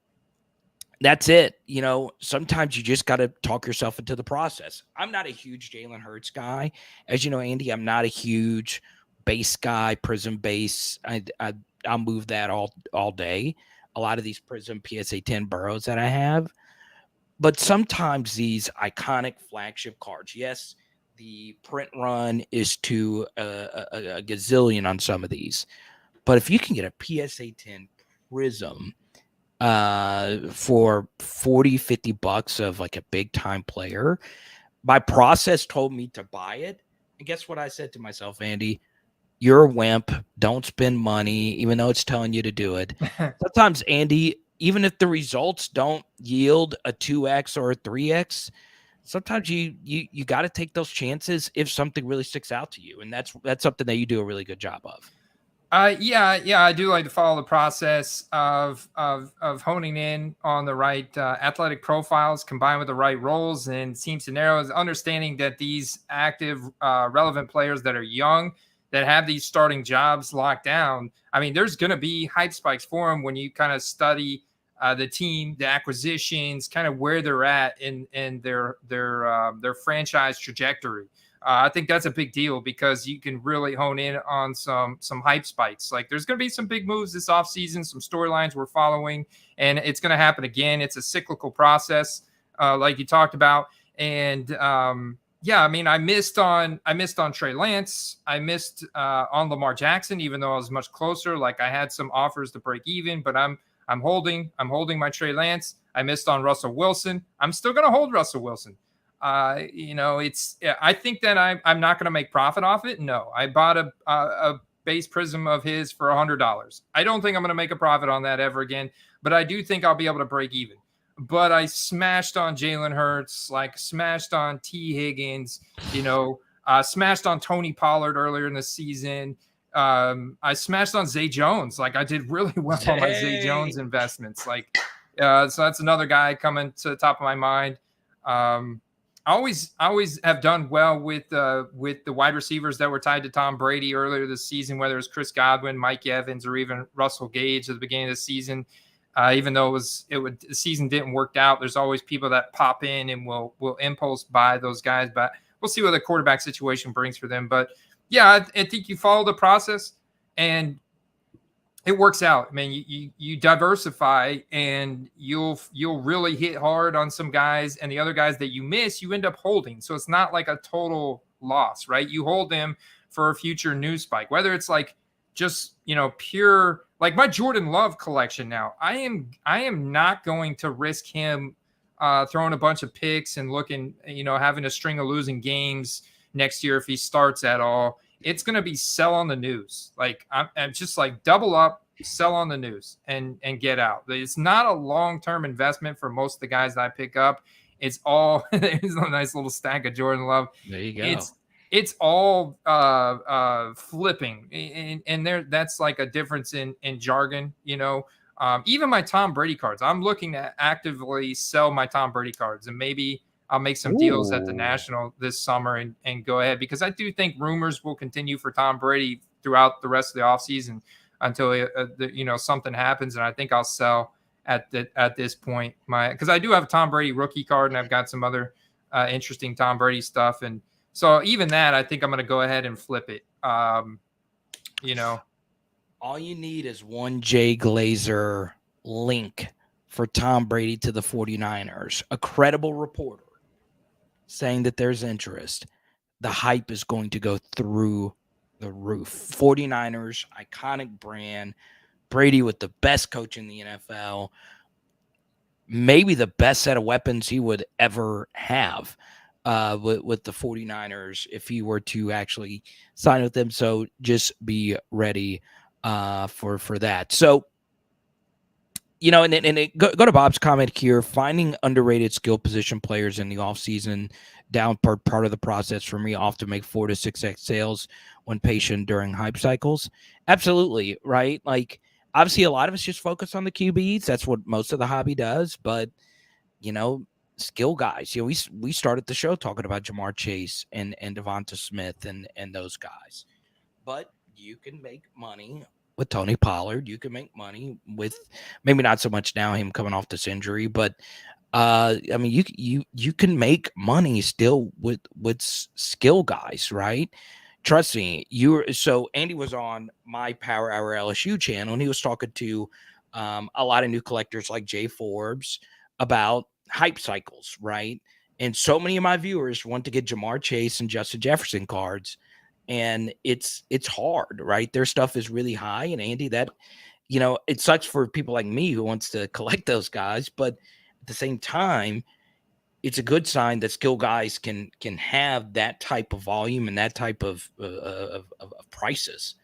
that's it. You know, sometimes you just got to talk yourself into the process. I'm not a huge Jalen Hurts guy. As you know, Andy, I'm not a huge base guy, Prism base. I'll move that all day. A lot of these Prism PSA 10 Burrows that I have. But sometimes these iconic flagship cards, yes, the print run is to a gazillion on some of these. But if you can get a PSA 10 Prism for 40, $50 of like a big time player, my process told me to buy it. And guess what I said to myself, Andy? You're a wimp. Don't spend money, even though it's telling you to do it. Sometimes, Andy, even if the results don't yield a 2x or a 3x, sometimes you got to take those chances if something really sticks out to you. And that's something that you do a really good job of. Yeah, I do like to follow the process of honing in on the right athletic profiles combined with the right roles and team scenarios. Understanding that these active, relevant players that are young that have these starting jobs locked down. I mean, there's going to be hype spikes for them when you kind of study the team, the acquisitions, kind of where they're at in their franchise trajectory. I think that's a big deal because you can really hone in on some hype spikes. Like there's going to be some big moves this offseason, some storylines we're following, and it's going to happen again. It's a cyclical process, like you talked about. And yeah, I mean, I missed on Trey Lance. I missed on Lamar Jackson, even though I was much closer. Like I had some offers to break even, but I'm holding my Trey Lance. I missed on Russell Wilson. I'm still going to hold Russell Wilson. You know, I think that I'm not going to make profit off it. No, I bought a base Prism of his for $100. I don't think I'm going to make a profit on that ever again, but I do think I'll be able to break even. But I smashed on Jalen Hurts, like smashed on T. Higgins, you know, smashed on Tony Pollard earlier in the season. I smashed on Zay Jones. Like I did really well on my Zay Jones investments. Like, so that's another guy coming to the top of my mind. I always have done well with the wide receivers that were tied to Tom Brady earlier this season, whether it's Chris Godwin, Mike Evans, or even Russell Gage at the beginning of the season. Even though the season didn't work out, there's always people that pop in and will impulse buy those guys. But we'll see what the quarterback situation brings for them. But yeah, I think you follow the process and it works out. I mean, you diversify and you'll really hit hard on some guys, and the other guys that you miss, you end up holding. So it's not like a total loss, right? You hold them for a future news spike, whether it's like just, you know, pure, like my Jordan Love collection now. I am not going to risk him throwing a bunch of picks and looking, you know, having a string of losing games next year if he starts at all. It's going to be sell on the news. Like I'm just like double up, sell on the news and get out. It's not a long-term investment for most of the guys that I pick up. It's all, there's a nice little stack of Jordan Love. There you go. It's all flipping. And there, that's like a difference in jargon, you know. Even my Tom Brady cards, I'm looking to actively sell my Tom Brady cards, and maybe I'll make some deals at the National this summer and go ahead, because I do think rumors will continue for Tom Brady throughout the rest of the offseason until you know, something happens, and I think I'll sell at this point because I do have a Tom Brady rookie card, and I've got some other interesting Tom Brady stuff, and so even that I think I'm going to go ahead and flip it. You know, all you need is one Jay Glazer link for Tom Brady to the 49ers, a credible reporter saying that there's interest. the hype is going to go through the roof. 49ers, iconic brand, Brady with the best coach in the NFL, maybe the best set of weapons he would ever have with the 49ers if he were to actually sign with them. So just be ready for that. So, go to Bob's comment here, finding underrated skill position players in the offseason, down part of the process for me, often make 4 to 6x sales when patient during hype cycles. Absolutely, right? Like, obviously, a lot of us just focus on the QBs. That's what most of the hobby does. But, skill guys, we started the show talking about Jamar Chase and Devonta Smith and those guys. But you can make money with Tony Pollard. You can make money with, maybe not so much now, him coming off this injury, but you can make money still with skill guys, right? Trust me. So Andy was on my Power Hour LSU channel, and he was talking to a lot of new collectors like Jay Forbes about hype cycles, right? And so many of my viewers want to get Jamar Chase and Justin Jefferson cards, and it's hard, right? Their stuff is really high, and Andy, that it sucks for people like me who wants to collect those guys, but at the same time, it's a good sign that skill guys can have that type of volume and that type of prices.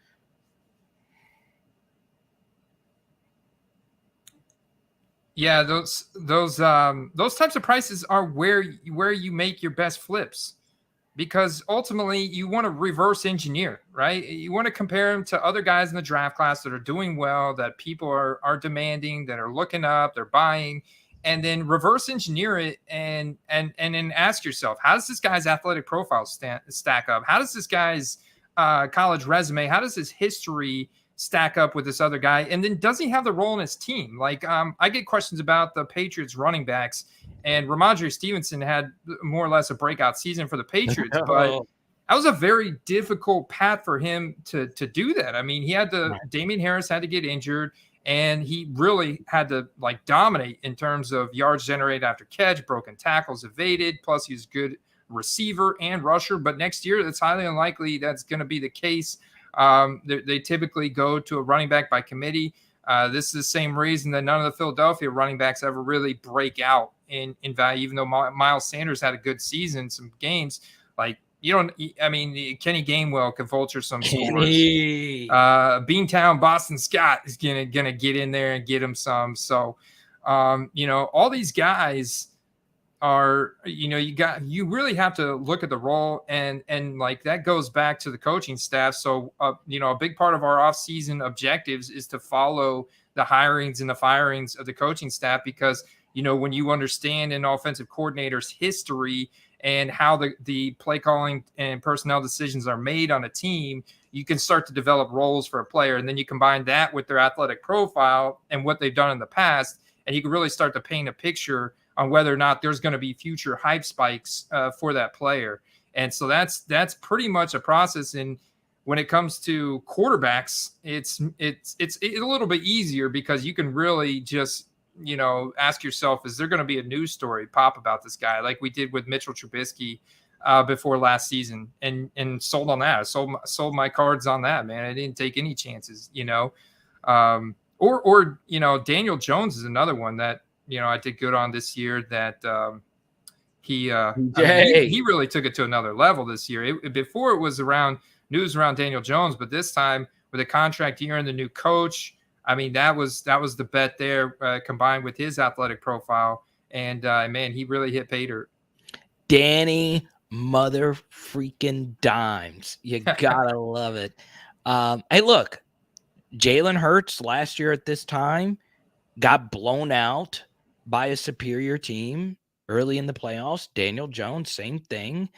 Yeah, those types of prices are where you make your best flips, because ultimately you want to reverse engineer, right? You want to compare them to other guys in the draft class that are doing well, that people are demanding, that are looking up, they're buying, and then reverse engineer it and then ask yourself, how does this guy's athletic profile stack up? How does this guy's college resume, how does his history stack up with this other guy? And then does he have the role in his team? Like, I get questions about the Patriots running backs, and Ramondre Stevenson had more or less a breakout season for the Patriots, but that was a very difficult path for him to do that. I mean, he had to, Damian Harris had to get injured, and he really had to like dominate in terms of yards generated after catch, broken tackles evaded, plus he's good receiver and rusher. But next year, it's highly unlikely that's going to be the case. They typically go to a running back by committee. This is the same reason that none of the Philadelphia running backs ever really break out in value, even though Miles Sanders had a good season, some games. Like, Kenny Gainwell can vulture some scores. Beantown Boston Scott is gonna get in there and get him some. So, all these guys are, you really have to look at the role, and like that goes back to the coaching staff. So, a big part of our offseason objectives is to follow the hirings and the firings of the coaching staff, because, when you understand an offensive coordinator's history and how the play calling and personnel decisions are made on a team, you can start to develop roles for a player. And then you combine that with their athletic profile and what they've done in the past, and you can really start to paint a picture on whether or not there's going to be future hype spikes for that player. And so that's pretty much a process. And when it comes to quarterbacks, it's a little bit easier, because you can really just, ask yourself, is there going to be a news story pop about this guy, like we did with Mitchell Trubisky before last season, and sold on that. I sold my cards on that, man. I didn't take any chances, or Daniel Jones is another one that, I did good on this year, that he really took it to another level this year. Before it was news around Daniel Jones, but this time with a contract year and the new coach, I mean, that was the bet there, combined with his athletic profile. And man, he really hit pay dirt. Danny mother freaking dimes. You gotta love it. Hey, look, Jalen Hurts last year at this time got blown out by a superior team early in the playoffs. Daniel Jones, same thing,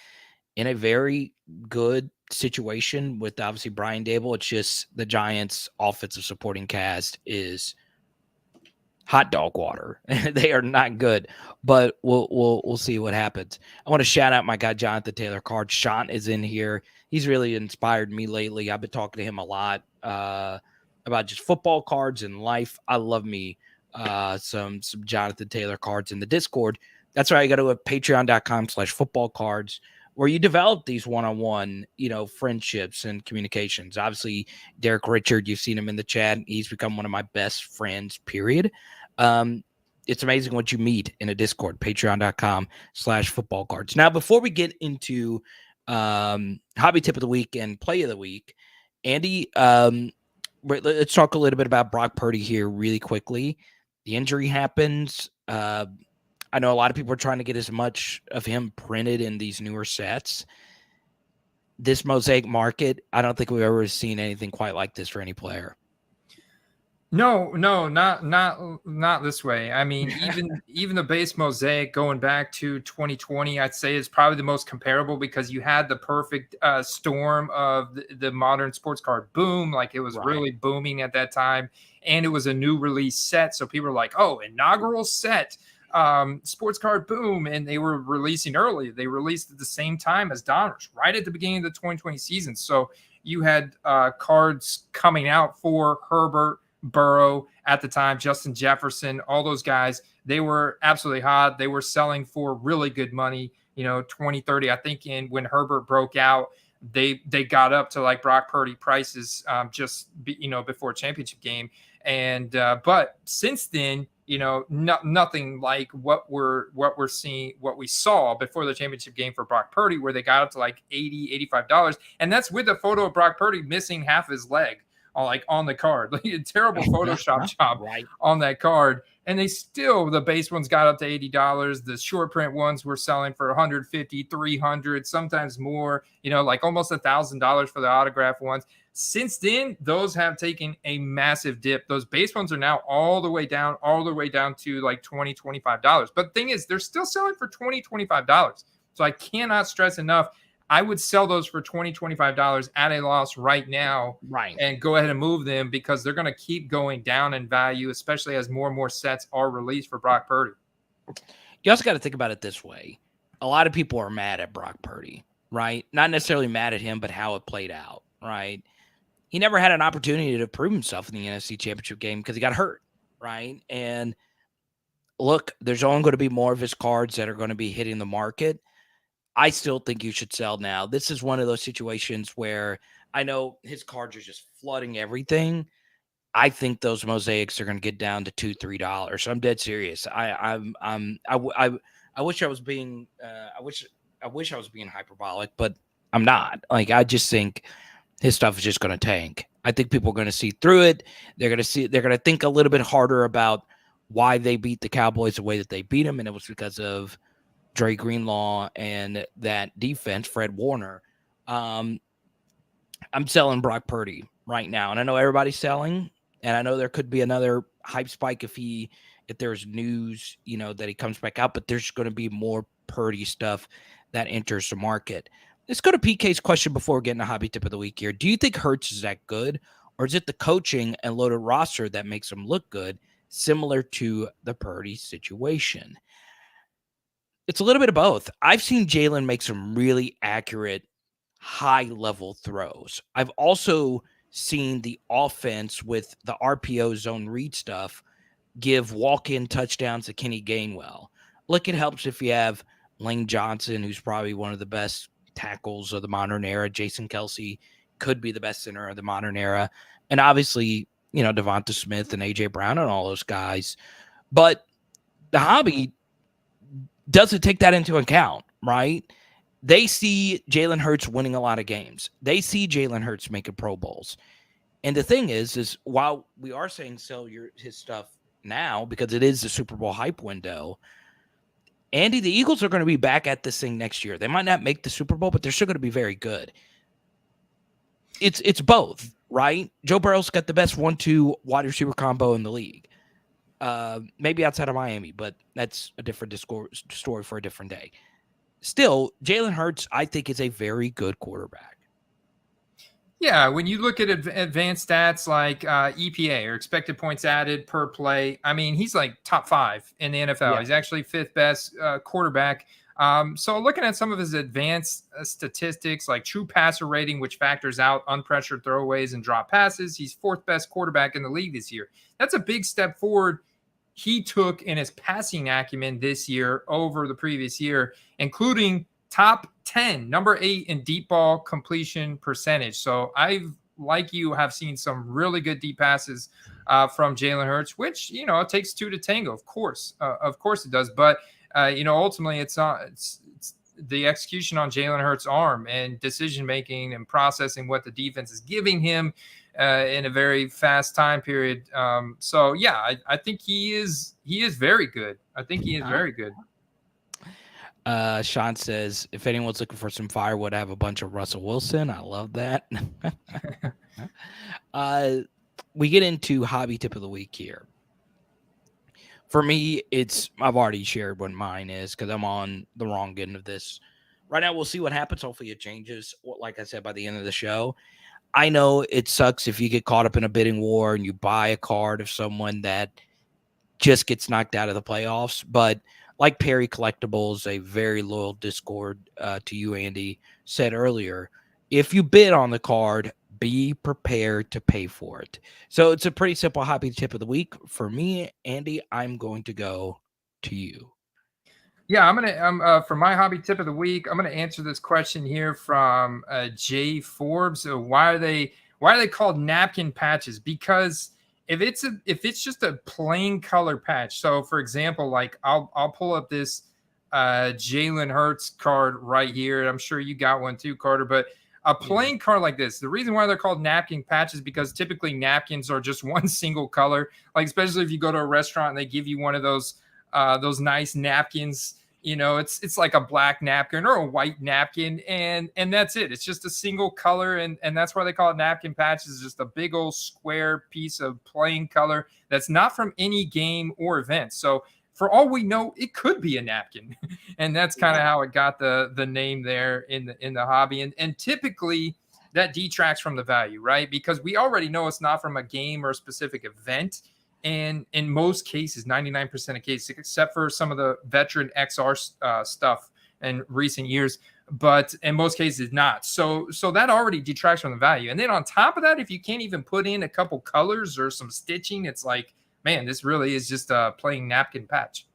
in a very good situation with obviously Brian Dable. It's just the Giants' offensive supporting cast is hot dog water. They are not good, but we'll see what happens. I want to shout out my guy Jonathan Taylor Card. Sean is in here. He's really inspired me lately. I've been talking to him a lot about just football cards and life. I love me some Jonathan Taylor Cards in the Discord. That's why you go to patreon.com/football cards. where you develop these one-on-one, friendships and communications. Obviously, Derek Richard, you've seen him in the chat. He's become one of my best friends, period. It's amazing what you meet in a Discord, patreon.com/football cards. Now, before we get into hobby tip of the week and play of the week, Andy, let's talk a little bit about Brock Purdy here really quickly. The injury happens. I know a lot of people are trying to get as much of him printed in these newer sets. This mosaic market, I don't think we've ever seen anything quite like this for any player. No, not this way. I mean, even the base mosaic going back to 2020, I'd say is probably the most comparable because you had the perfect storm of the modern sports card boom. Like it was really booming at that time, and it was a new release set. So people were like, "Oh, inaugural set, sports card boom!" And they were releasing early. They released at the same time as Donruss, right at the beginning of the 2020 season. So you had cards coming out for Herbert, Burrow at the time, Justin Jefferson, all those guys, they were absolutely hot. They were selling for really good money, 20, 30. I think when Herbert broke out, they got up to like Brock Purdy prices before championship game. And but since then, nothing like what we're seeing, what we saw before the championship game for Brock Purdy, where they got up to like $80, $85. And that's with a photo of Brock Purdy missing half his leg. On the card, like a terrible Photoshop job on that card. And the base ones got up to $80. The short print ones were selling for $150, $300, sometimes more, like almost $1,000 for the autograph ones. Since then, those have taken a massive dip. Those base ones are now all the way down to like $20, $25. But the thing is, they're still selling for $20, $25. So I cannot stress enough, I would sell those for $20, $25 at a loss right now, and go ahead and move them because they're going to keep going down in value, especially as more and more sets are released for Brock Purdy. You also got to think about it this way. A lot of people are mad at Brock Purdy, right? Not necessarily mad at him, but how it played out, right? He never had an opportunity to prove himself in the NFC Championship game because he got hurt, right? And look, there's only going to be more of his cards that are going to be hitting the market. I still think you should sell now. This is one of those situations where I know his cards are just flooding everything. I think those mosaics are going to get down to $2, $3. So I'm dead serious. I wish I was being I wish I was being hyperbolic, but I'm not. Like I just think his stuff is just going to tank. I think people are going to see through it. They're going to think a little bit harder about why they beat the Cowboys the way that they beat them, and it was because of Dre Greenlaw and that defense, Fred Warner. I'm selling Brock Purdy right now, and I know everybody's selling, and I know there could be another hype spike if there's news, that he comes back out, but there's going to be more Purdy stuff that enters the market. Let's go to PK's question before getting a hobby tip of the week here. Do you think Hurts is that good, or is it the coaching and loaded roster that makes him look good, similar to the Purdy situation? It's a little bit of both. I've seen Jalen make some really accurate, high-level throws. I've also seen the offense with the RPO zone read stuff give walk-in touchdowns to Kenny Gainwell. Look, it helps if you have Lane Johnson, who's probably one of the best tackles of the modern era. Jason Kelsey could be the best center of the modern era. And obviously, Devonta Smith and A.J. Brown and all those guys. But the hobby doesn't take that into account, right? They see Jalen Hurts winning a lot of games. They see Jalen Hurts making Pro Bowls. And the thing is while we are saying sell his stuff now because it is the Super Bowl hype window, Andy, the Eagles are going to be back at this thing next year. They might not make the Super Bowl, but they're still going to be very good. It's both, right? Joe Burrow's got the best 1-2 wide receiver combo in the league. Maybe outside of Miami, but that's a different story for a different day. Still, Jalen Hurts, I think, is a very good quarterback. Yeah, when you look at advanced stats like EPA or expected points added per play, I mean, he's like top 5 in the NFL. Yeah. He's actually 5th best quarterback. So looking at some of his advanced statistics like true passer rating, which factors out unpressured throwaways and drop passes, he's 4th best quarterback in the league this year. That's a big step forward he took in his passing acumen this year over the previous year, including top 10, number 8 in deep ball completion percentage. So like you have seen some really good deep passes from Jalen Hurts, which, you know, it takes two to tango. Of course it does. But, you know, ultimately it's the execution on Jalen Hurts' arm and decision-making and processing what the defense is giving him in a very fast time period. So yeah, I think he is very good. I think he is very good. Sean says, if anyone's looking for some firewood, I have a bunch of Russell Wilson. I love that. We get into hobby tip of the week here. For me, I've already shared what mine is because I'm on the wrong end of this. Right now, we'll see what happens. Hopefully it changes. Like I said, by the end of the show, I know it sucks if you get caught up in a bidding war and you buy a card of someone that just gets knocked out of the playoffs. But like Perry Collectibles, a very loyal Discord to you, Andy, said earlier, if you bid on the card, be prepared to pay for it. So it's a pretty simple hobby tip of the week. For me, Andy, I'm going to go to you. Yeah, I'm for my hobby tip of the week, I'm gonna answer this question here from Jay Forbes. Why are they called napkin patches? Because if it's just a plain color patch, so for example, like I'll pull up this Jalen Hurts card right here. I'm sure you got one too, Carter, but a plain card like this, the reason why they're called napkin patches, because typically napkins are just one single color. Like, especially if you go to a restaurant and they give you one of those nice napkins, you know, it's like a black napkin or a white napkin, and that's it. It's just a single color, and that's why they call it napkin patches. It's just a big old square piece of plain color that's not from any game or event. So for all we know, it could be a napkin. And that's kind of how it got the name there in the hobby. And typically that detracts from the value, right? Because we already know it's not from a game or a specific event. And in most cases, 99% of cases, except for some of the veteran XR stuff in recent years, but in most cases not. So that already detracts from the value. And then on top of that, if you can't even put in a couple colors or some stitching, it's like, man, this really is just a plain napkin patch.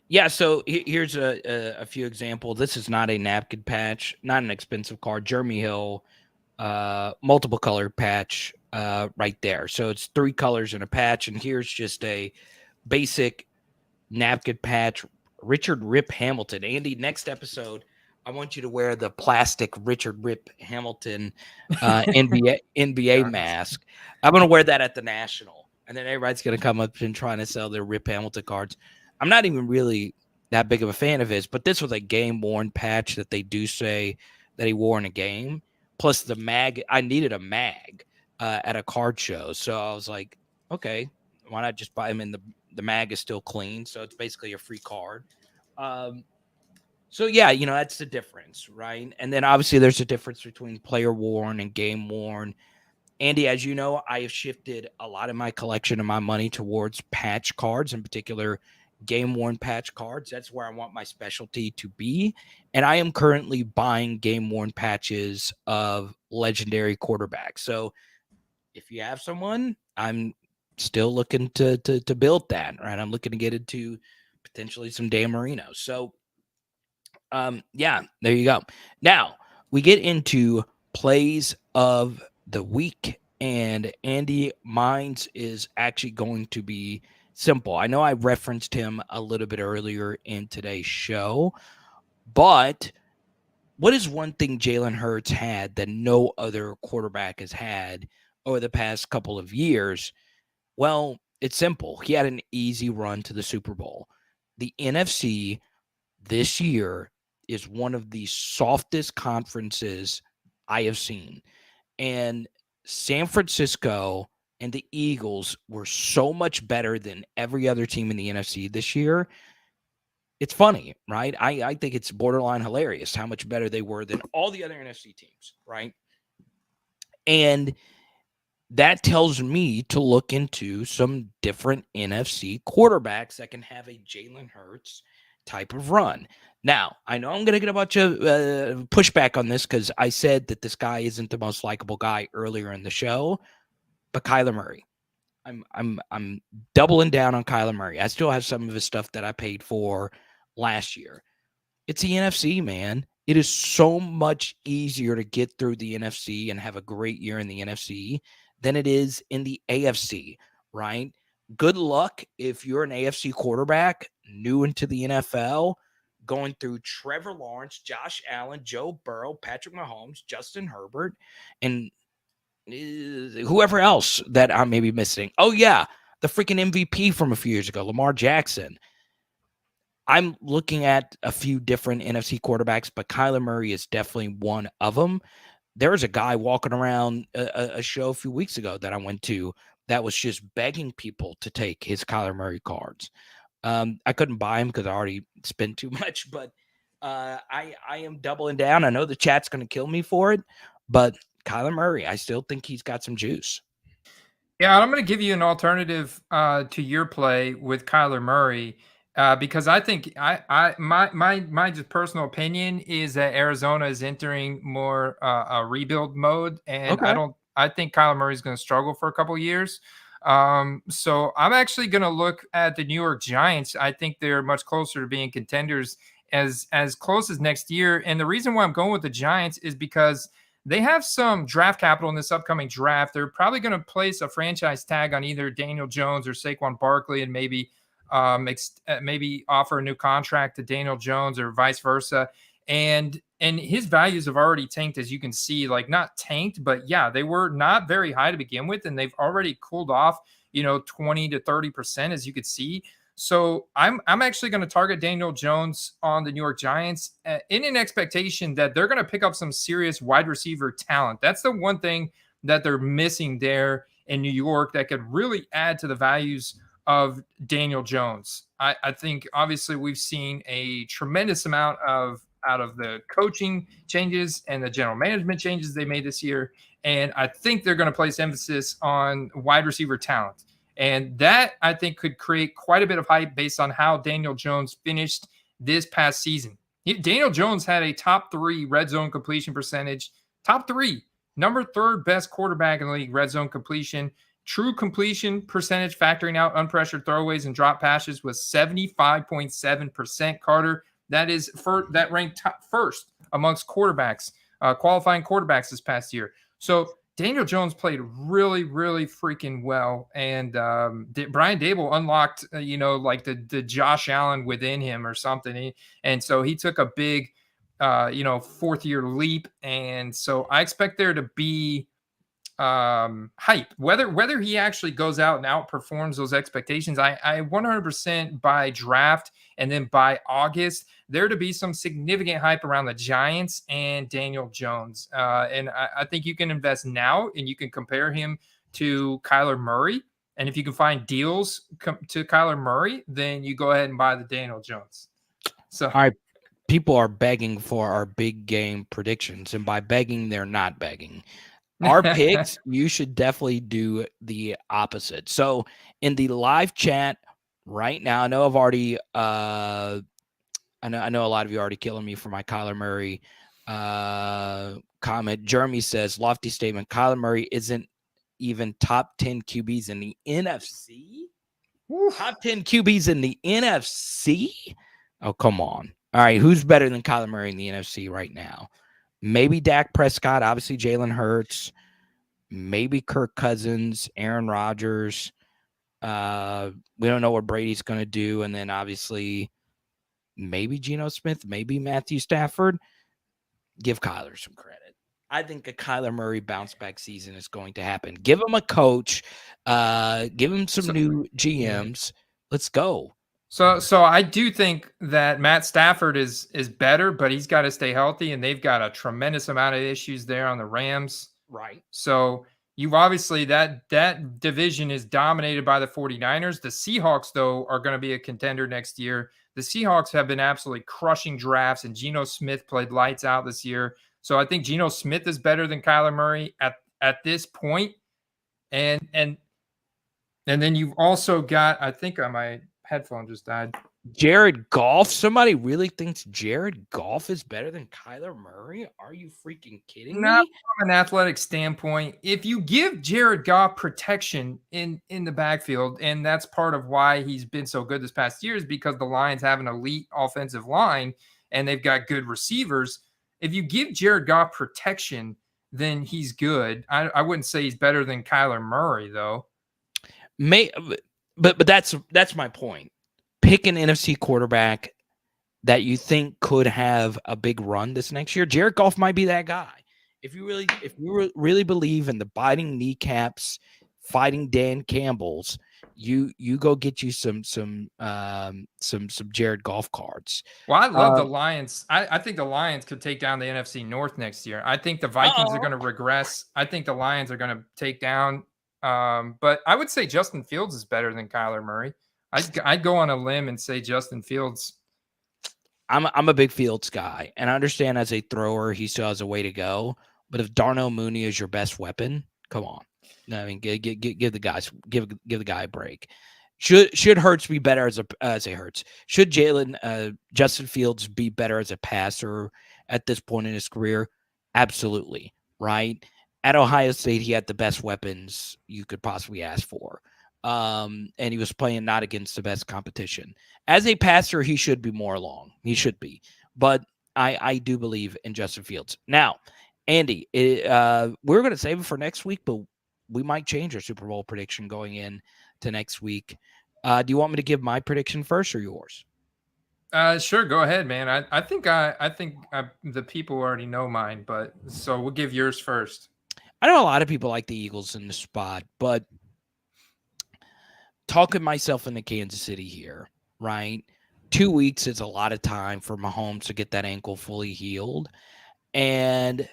Yeah, so here's a few examples. This is not a napkin patch, not an expensive card. Jeremy Hill, multiple color patch right there. So it's 3 colors in a patch, and here's just a basic napkin patch. Richard Rip Hamilton. Andy, next episode, I want you to wear the plastic Richard Rip Hamilton NBA mask. I'm going to wear that at the National. And then everybody's going to come up and trying to sell their Rip Hamilton cards. I'm not even really that big of a fan of his, but this was a game-worn patch that they do say that he wore in a game. Plus the mag. I needed a mag at a card show. So I was like, okay, why not just buy him in the mag is still clean. So it's basically a free card. So yeah, you know, that's the difference, right? And then obviously there's a difference between player worn and game worn. Andy, as you know, I have shifted a lot of my collection of my money towards patch cards, in particular game worn patch cards. That's where I want my specialty to be. And I am currently buying game worn patches of legendary quarterbacks. So if you have someone, I'm still looking to build that, right? I'm looking to get into potentially some Dan Marino. So yeah, there you go. Now we get into plays of the week, and Andy, mine's is actually going to be simple. I know I referenced him a little bit earlier in today's show, but what is one thing Jalen Hurts had that no other quarterback has had over the past couple of years? Well, it's simple. He had an easy run to the Super Bowl. The NFC this year is one of the softest conferences I have seen. And San Francisco and the Eagles were so much better than every other team in the NFC this year. It's funny, right? I think it's borderline hilarious how much better they were than all the other NFC teams, right? And that tells me to look into some different NFC quarterbacks that can have a Jalen Hurts type of run. Now, I know I'm going to get a bunch of pushback on this because I said that this guy isn't the most likable guy earlier in the show, but Kyler Murray. I'm doubling down on Kyler Murray. I still have some of his stuff that I paid for last year. It's the NFC, man. It is so much easier to get through the NFC and have a great year in the NFC than it is in the AFC, right? Good luck if you're an AFC quarterback new into the NFL, going through Trevor Lawrence, Josh Allen, Joe Burrow, Patrick Mahomes, Justin Herbert, and whoever else that I may be missing. Oh, yeah, the freaking MVP from a few years ago, Lamar Jackson. I'm looking at a few different NFC quarterbacks, but Kyler Murray is definitely one of them. There was a guy walking around a show a few weeks ago that I went to that was just begging people to take his Kyler Murray cards. I couldn't buy him because I already spent too much, but I am doubling down. I know the chat's going to kill me for it, but Kyler Murray, I still think he's got some juice. Yeah, I'm going to give you an alternative to your play with Kyler Murray because I think my just personal opinion is that Arizona is entering more a rebuild mode, and Okay. I think Kyler Murray is going to struggle for a couple of years. So I'm actually going to look at the New York Giants. I think they're much closer to being contenders as close as next year, and the reason why I'm going with the Giants is because they have some draft capital in this upcoming draft. They're probably going to place a franchise tag on either Daniel Jones or Saquon Barkley, and maybe maybe offer a new contract to Daniel Jones or vice versa. And his values have already tanked, as you can see. Like, not tanked, but yeah, they were not very high to begin with, and they've already cooled off, 20 to 30%, as you could see. So I'm actually going to target Daniel Jones on the New York Giants in an expectation that they're going to pick up some serious wide receiver talent. That's the one thing that they're missing there in New York that could really add to the values of Daniel Jones. I think obviously we've seen a tremendous amount out of the coaching changes and the general management changes they made this year. And I think they're going to place emphasis on wide receiver talent. And that, I think, could create quite a bit of hype based on how Daniel Jones finished this past season. Daniel Jones had a top 3 red zone completion percentage, top 3, number 3rd best quarterback in the league, red zone completion. True completion percentage, factoring out unpressured throwaways and drop passes, was 75.7%. Carter, that ranked first amongst quarterbacks, qualifying quarterbacks this past year. So Daniel Jones played really, really freaking well, and Brian Dable unlocked, like the Josh Allen within him or something, and so he took a big, 4th-year leap, and so I expect there to be hype. Whether he actually goes out and outperforms those expectations, I 100% by draft and then by August there to be some significant hype around the Giants and Daniel Jones. And I think you can invest now and you can compare him to Kyler Murray. And if you can find deals to Kyler Murray, then you go ahead and buy the Daniel Jones. So, all right, people are begging for our big game predictions, and by begging, they're not begging. Our picks, you should definitely do the opposite. So in the live chat right now, I know I've already I know a lot of you are already killing me for my Kyler Murray comment. Jeremy says, lofty statement, Kyler Murray isn't even top 10 QBs in the NFC. Oof. Top 10 QBs in the NFC? Oh, come on. All right, who's better than Kyler Murray in the NFC right now? Maybe Dak Prescott, obviously Jalen Hurts, maybe Kirk Cousins, Aaron Rodgers. We don't know what Brady's going to do. And then obviously maybe Geno Smith, maybe Matthew Stafford. Give Kyler some credit. I think a Kyler Murray bounce back season is going to happen. Give him a coach. Give him some new GMs. Let's go. So I do think that Matt Stafford is better, but he's got to stay healthy, and they've got a tremendous amount of issues there on the Rams. Right. So you've obviously that division is dominated by the 49ers. The Seahawks, though, are going to be a contender next year. The Seahawks have been absolutely crushing drafts, and Geno Smith played lights out this year. So I think Geno Smith is better than Kyler Murray at this point. And then you've also got, I think my headphone just died. Jared Goff. Somebody really thinks Jared Goff is better than Kyler Murray? Are you freaking kidding me? Not from an athletic standpoint. If you give Jared Goff protection in the backfield, and that's part of why he's been so good this past year, is because the Lions have an elite offensive line and they've got good receivers. if you give Jared Goff protection, then he's good. I wouldn't say he's better than Kyler Murray, though. But that's my point. Pick an NFC quarterback that you think could have a big run this next year. Jared Goff might be that guy. If you really believe in the biting kneecaps, fighting Dan Campbell's, you go get you some Jared Goff cards. Well, I love the Lions. I think the Lions could take down the NFC North next year. I think the Vikings are going to regress. I think the Lions are going to take down. But I would say Justin Fields is better than Kyler Murray. I'd go on a limb and say Justin Fields. I'm a big Fields guy, and I understand as a thrower he still has a way to go. But if Darnell Mooney is your best weapon, come on. No, I mean, give the guy a break. Should Hurts be better as a Hurts? Should Justin Fields be better as a passer at this point in his career? Absolutely, right? At Ohio State, he had the best weapons you could possibly ask for. And he was playing not against the best competition. As a passer, he should be more along. He should be. But I do believe in Justin Fields. Now, Andy, we're going to save it for next week, but we might change our Super Bowl prediction going in to next week. Do you want me to give my prediction first or yours? Sure, go ahead, man. I think the people already know mine, but so we'll give yours first. I know a lot of people like the Eagles in the spot, but talking myself into Kansas City here, right? 2 weeks is a lot of time for Mahomes to get that ankle fully healed. And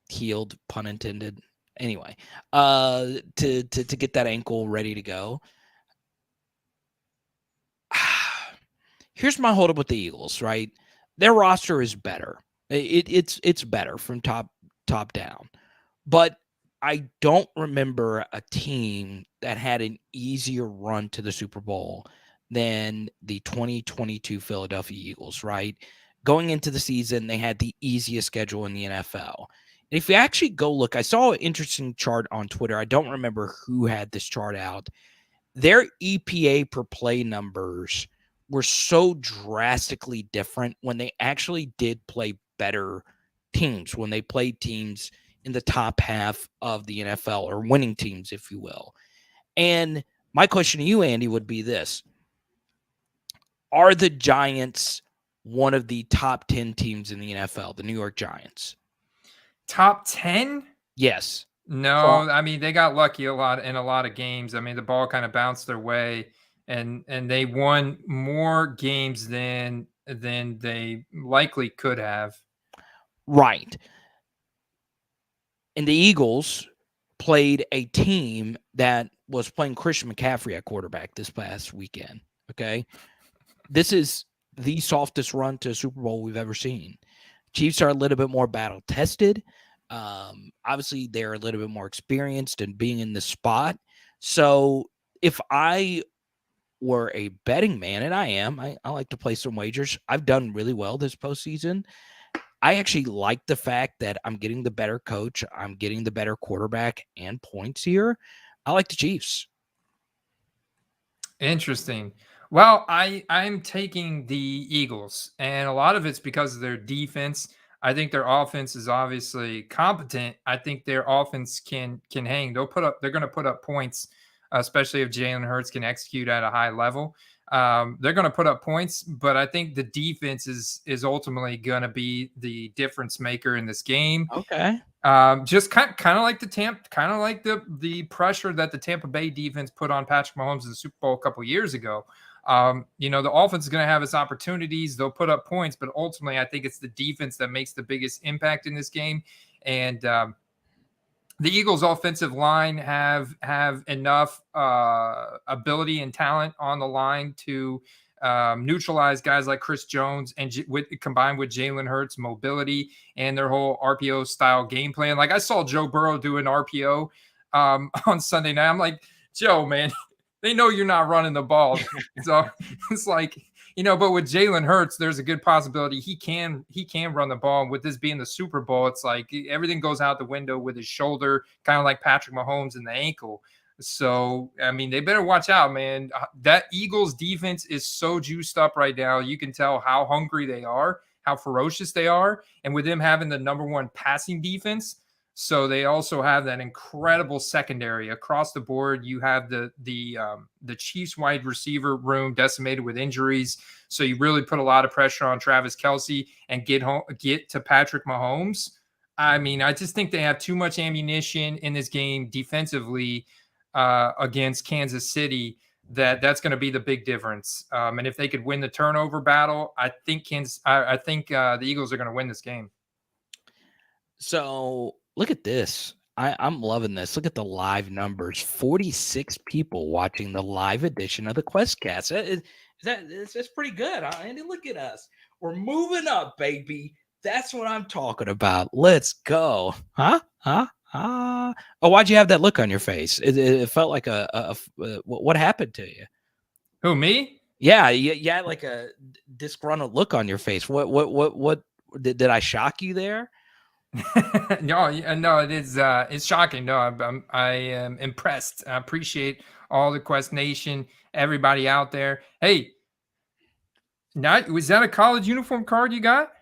healed, pun intended. Anyway, to get that ankle ready to go. Here's my holdup with the Eagles, right? Their roster is better. It's better from top down. But I don't remember a team that had an easier run to the Super Bowl than the 2022 Philadelphia Eagles, right? Going into the season, they had the easiest schedule in the NFL. And if you actually go look, I saw an interesting chart on Twitter. I don't remember who had this chart out. Their EPA per play numbers were so drastically different when they actually did play better teams, when they played teams in the top half of the NFL, or winning teams, if you will. And my question to you, Andy, would be this. Are the Giants one of the top 10 teams in the NFL, the New York Giants? Top 10? Yes. No, I mean, they got lucky in a lot of games. I mean, the ball kind of bounced their way, and they won more games than they likely could have. Right. And the Eagles played a team that was playing Christian McCaffrey at quarterback this past weekend. Okay. This is the softest run to a Super Bowl we've ever seen. Chiefs are a little bit more battle tested. Obviously, they're a little bit more experienced in being in the spot. So if I were a betting man, and I am, I like to play some wagers. I've done really well this postseason. I actually like the fact that I'm getting the better coach. I'm getting the better quarterback and points here. I like the Chiefs. Interesting. Well, I'm taking the Eagles, and a lot of it's because of their defense. I think their offense is obviously competent. I think their offense can hang. They're going to put up points, especially if Jalen Hurts can execute at a high level. They're going to put up points, but I think the defense is ultimately going to be the difference maker in this game. Okay. Just kind of like the pressure that the Tampa Bay defense put on Patrick Mahomes in the Super Bowl a couple years ago. The offense is going to have its opportunities. They'll put up points, but ultimately I think it's the defense that makes the biggest impact in this game. And the Eagles offensive line have enough ability and talent on the line to neutralize guys like Chris Jones, and combined with Jalen Hurts' mobility and their whole RPO style game plan. Like, I saw Joe Burrow do an RPO on Sunday night. I'm like, Joe, man, they know you're not running the ball. So it's like, but with Jalen Hurts, there's a good possibility he can run the ball. And with this being the Super Bowl, it's like everything goes out the window with his shoulder, kind of like Patrick Mahomes and the ankle. So, I mean, they better watch out, man. That Eagles defense is so juiced up right now. You can tell how hungry they are. how ferocious they are, and with them having the number one passing defense. So they also have that incredible secondary across the board. You have the Chiefs wide receiver room decimated with injuries. So you really put a lot of pressure on Travis Kelce and get to Patrick Mahomes. I mean, I just think they have too much ammunition in this game defensively against Kansas City. That's going to be the big difference. And if they could win the turnover battle, I think the Eagles are going to win this game. So look at this. I'm loving this. Look at the live numbers. 46 people watching the live edition of the QuestCast. That's pretty good, huh, Andy? Look at us. We're moving up, baby. That's what I'm talking about. Let's go. Huh? Oh, why'd you have that look on your face? It felt like what happened to you? Who, me? Yeah, you had like a disgruntled look on your face. What did I shock you there? No, it's shocking. No, I am impressed. I appreciate all the Quest Nation, everybody out there. Hey, was that a college uniform card you got?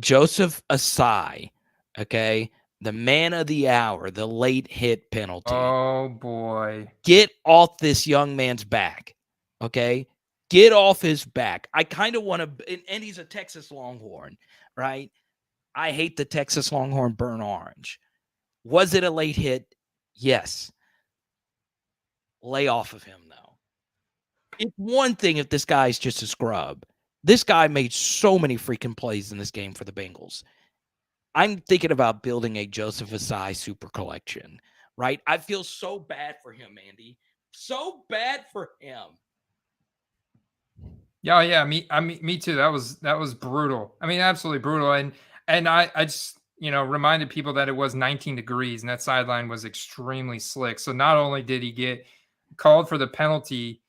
Joseph Ossai, okay, the man of the hour, the late hit penalty. Oh boy, get off this young man's back, okay? Get off his back. I kind of want to, and he's a Texas Longhorn, right? I hate the Texas Longhorn burnt orange. Was it a late hit? Yes. Lay off of him, though. It's one thing if this guy's just a scrub. This guy made so many freaking plays in this game for the Bengals. I'm thinking about building a Joseph Ossai super collection, right? I feel so bad for him, Andy. So bad for him. Yeah, me too. That was brutal. I mean, absolutely brutal. And I just reminded people that it was 19 degrees and that sideline was extremely slick. So not only did he get called for the penalty,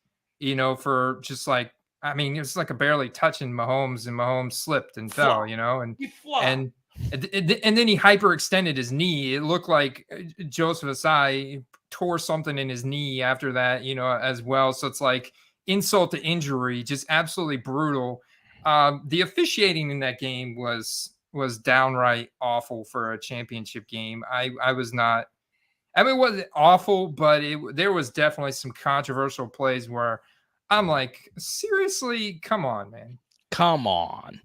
for just like, I mean, it was like a barely touching Mahomes, and Mahomes slipped and fell, and then he hyperextended his knee. It looked like Joseph Ossai tore something in his knee after that, as well. So it's like insult to injury, just absolutely brutal. The officiating in that game was downright awful for a championship game. I was not. I mean, it wasn't awful, but there was definitely some controversial plays where I'm like, seriously, come on, man. Come on.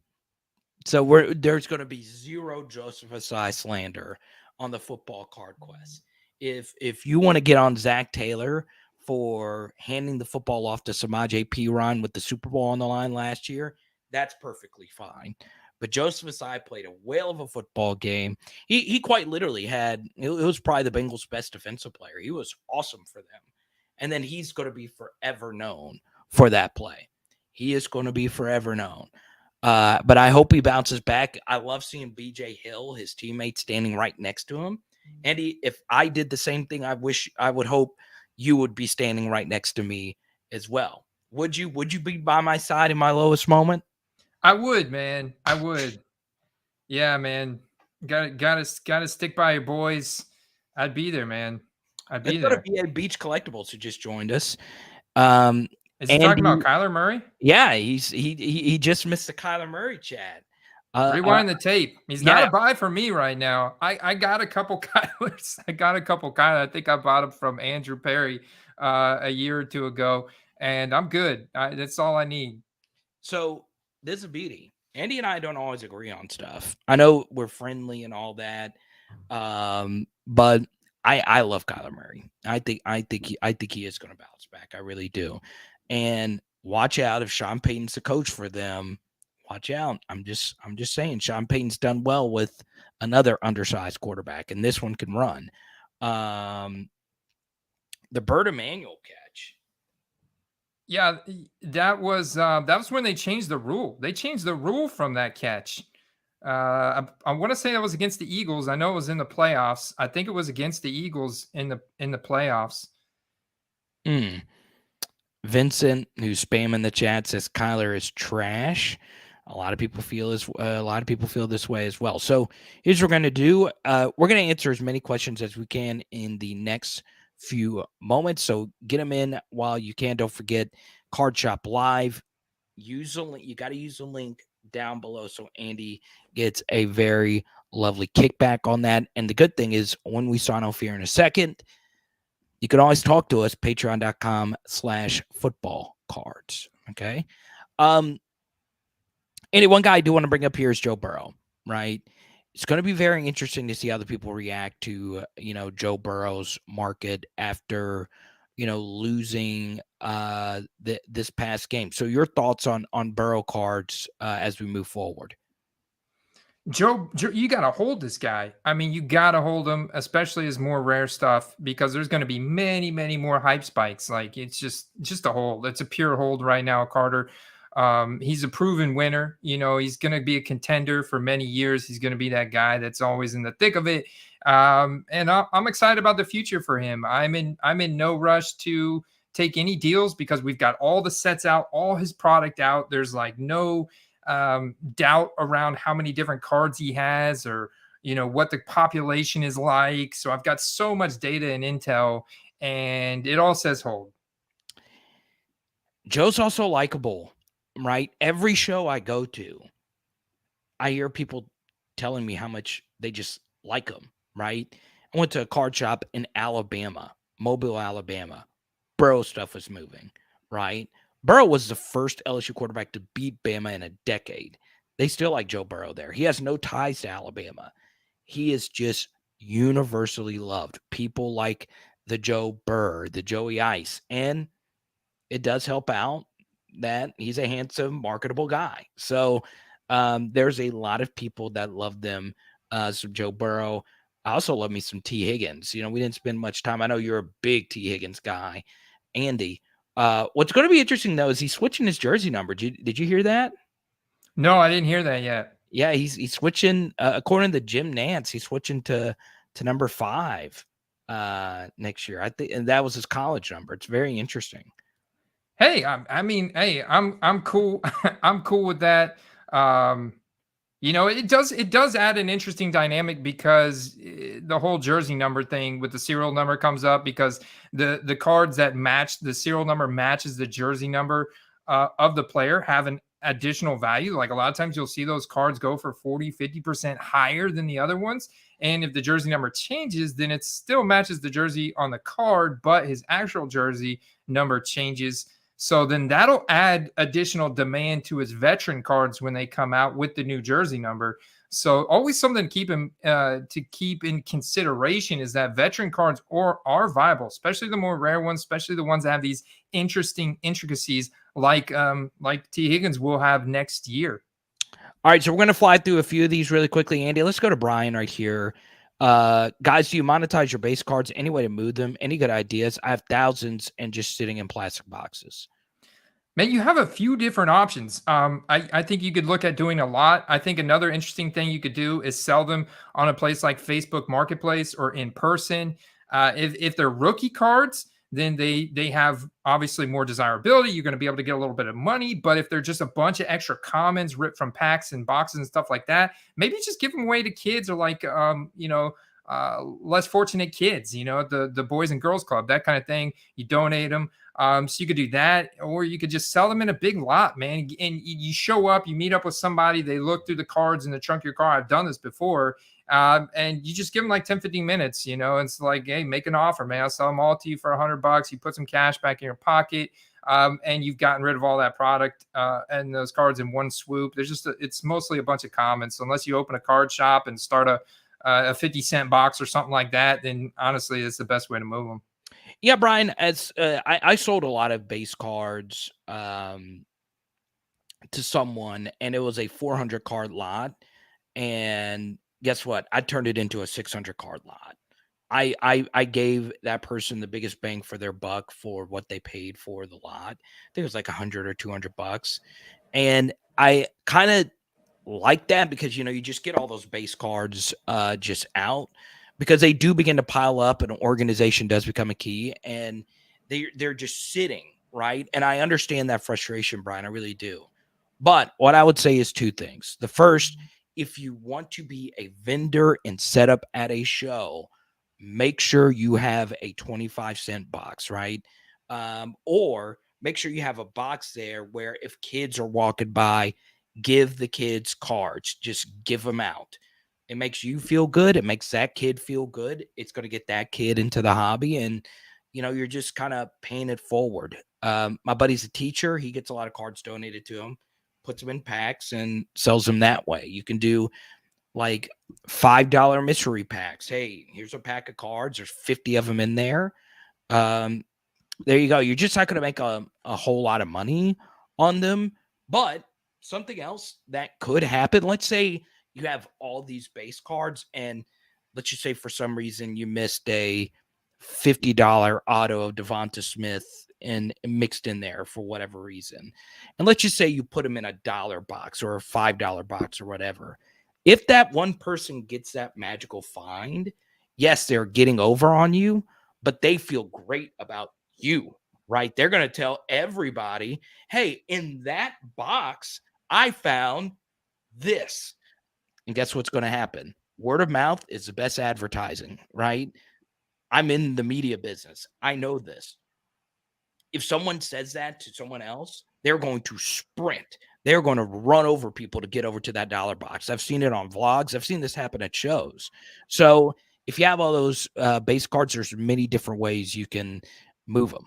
So there's going to be zero Joseph Ossai slander on the football card quest. If you want to get on Zach Taylor for handing the football off to Samaje Perine with the Super Bowl on the line last year, that's perfectly fine. But Joseph Ossai played a whale of a football game. He quite literally it was probably the Bengals' best defensive player. He was awesome for them. And then he's going to be forever known for that play. He is going to be forever known. But I hope he bounces back. I love seeing BJ Hill, his teammate, standing right next to him. Andy, if I did the same thing, I would hope you would be standing right next to me as well. Would you be by my side in my lowest moment? I would, man. I would. Yeah, man. Gotta stick by your boys. I'd be there, man. I'd be there. Be a Beach Collectibles who just joined us. Is he talking about Kyler Murray? Yeah, he just missed the Kyler Murray chat. Rewind the tape. He's not a buy for me right now. I got a couple Kylers. I think I bought them from Andrew Perry a year or two ago, and I'm good. That's all I need. So this is a beauty. Andy and I don't always agree on stuff. I know we're friendly and all that, but I love Kyler Murray. I think he is going to bounce back. I really do. And watch out if Sean Payton's the coach for them. Watch out. I'm just saying Sean Payton's done well with another undersized quarterback, and this one can run. The Bird Emanuel catch. Yeah, that was when they changed the rule. They changed the rule from that catch. I want to say that was against the Eagles. I know it was in the playoffs. I think it was against the Eagles in the playoffs. Vincent, who's spamming the chat, says Kyler is trash. A lot of people feel this way as well. So here's what we're going to do. We're going to answer as many questions as we can in the next few moments. So get them in while you can. Don't forget Card Shop Live. You got to use the link down below. So Andy gets a very lovely kickback on that. And the good thing is when we sign off here in a second, you can always talk to us, patreon.com/football cards. Okay. Um, one guy I do want to bring up here is Joe Burrow, right? It's going to be very interesting to see how the people react to, Joe Burrow's market after, losing this past game. So your thoughts on Burrow cards as we move forward? Joe, you got to hold this guy. I mean, you got to hold him, especially as more rare stuff, because there's going to be many, many more hype spikes. Like it's just a hold. It's a pure hold right now, Carter. He's a proven winner. He's going to be a contender for many years. He's going to be that guy that's always in the thick of it. And I'm excited about the future for him. I'm in no rush to take any deals because we've got all the sets out, all his product out. There's like no doubt around how many different cards he has or what the population is like. So I've got so much data and intel, and it all says hold. Joe's also likable, right? Every show I go to, I hear people telling me how much they just like him, right? I went to a card shop in Alabama, Mobile, Alabama. Burrow stuff was moving, right? Burrow was the first LSU quarterback to beat Bama in a decade. They still like Joe Burrow there. He has no ties to Alabama. He is just universally loved. People like the Joe Burr, the Joey Ice, and it does help out that he's a handsome, marketable guy. So there's a lot of people that love them. So Joe Burrow. I also love me some T. Higgins. We didn't spend much time. I know you're a big T. Higgins guy, Andy. What's going to be interesting, though, is he's switching his jersey number. Did you hear that? No, I didn't hear that yet. Yeah, he's switching. According to Jim Nance, he's switching to number 5 next year. I think, and that was his college number. It's very interesting. Hey, I'm cool. I'm cool with that. It does add an interesting dynamic because the whole jersey number thing with the serial number comes up because the cards that match the serial number matches the jersey number of the player have an additional value. Like a lot of times you'll see those cards go for 40-50% higher than the other ones. And if the jersey number changes, then it still matches the jersey on the card, but his actual jersey number changes. So then that'll add additional demand to his veteran cards when they come out with the new jersey number. So always something to keep in consideration is that veteran cards are viable, especially the more rare ones, especially the ones that have these interesting intricacies like T. Higgins will have next year. All right, so we're going to fly through a few of these really quickly, Andy. Let's go to Brian right here. Guys, do you monetize your base cards? Any way to move them? Any good ideas? I have thousands and just sitting in plastic boxes. Man, you have a few different options. I think you could look at doing a lot. I think another interesting thing you could do is sell them on a place like Facebook Marketplace or in person. If they're rookie cards, then they have obviously more desirability. You're going to be able to get a little bit of money. But if they're just a bunch of extra commons ripped from packs and boxes and stuff like that, maybe just give them away to kids or like less fortunate kids, the Boys and Girls Club, that kind of thing. You donate them. So you could do that, or you could just sell them in a big lot, man. And you show up, you meet up with somebody, they look through the cards in the trunk of your car. I've done this before. And you just give them like 10, 15 minutes, it's like, hey, make an offer, man. I'll sell them all to you for $100. You put some cash back in your pocket. And you've gotten rid of all that product and those cards in one swoop. It's mostly a bunch of comments. So unless you open a card shop and start a 50-cent box or something like that, then honestly, it's the best way to move them. Yeah, Brian, as I sold a lot of base cards to someone, and it was a 400 card lot. And guess what? I turned it into a 600 card lot. I gave that person the biggest bang for their buck for what they paid for the lot. I think it was like 100 or 200 bucks. And I kind of like that because, you just get all those base cards just out, because they do begin to pile up and organization does become a key, and they're just sitting, right? And I understand that frustration, Brian, I really do. But what I would say is two things. The first, if you want to be a vendor and set up at a show, make sure you have a 25-cent box, right? Or make sure you have a box there where if kids are walking by, give the kids cards. Just give them out. It makes you feel good. It makes that kid feel good. It's going to get that kid into the hobby. And, you're just kind of paying it forward. My buddy's a teacher. He gets a lot of cards donated to him, puts them in packs and sells them that way. You can do like $5 mystery packs. Hey, here's a pack of cards. There's 50 of them in there. There you go. You're just not going to make a whole lot of money on them. But something else that could happen, let's say you have all these base cards and let's just say for some reason you missed a $50 auto of Devonta Smith and mixed in there for whatever reason. And let's just say you put them in a $1 box or a $5 box or whatever. If that one person gets that magical find, yes, they're getting over on you, but they feel great about you, right? They're going to tell everybody, hey, in that box, I found this. And guess what's going to happen? Word of mouth is the best advertising, right? I'm in the media business. I know this. If someone says that to someone else, they're going to sprint. They're going to run over people to get over to that $1 box. I've seen it on vlogs. I've seen this happen at shows. So if you have all those base cards, there's many different ways you can move them.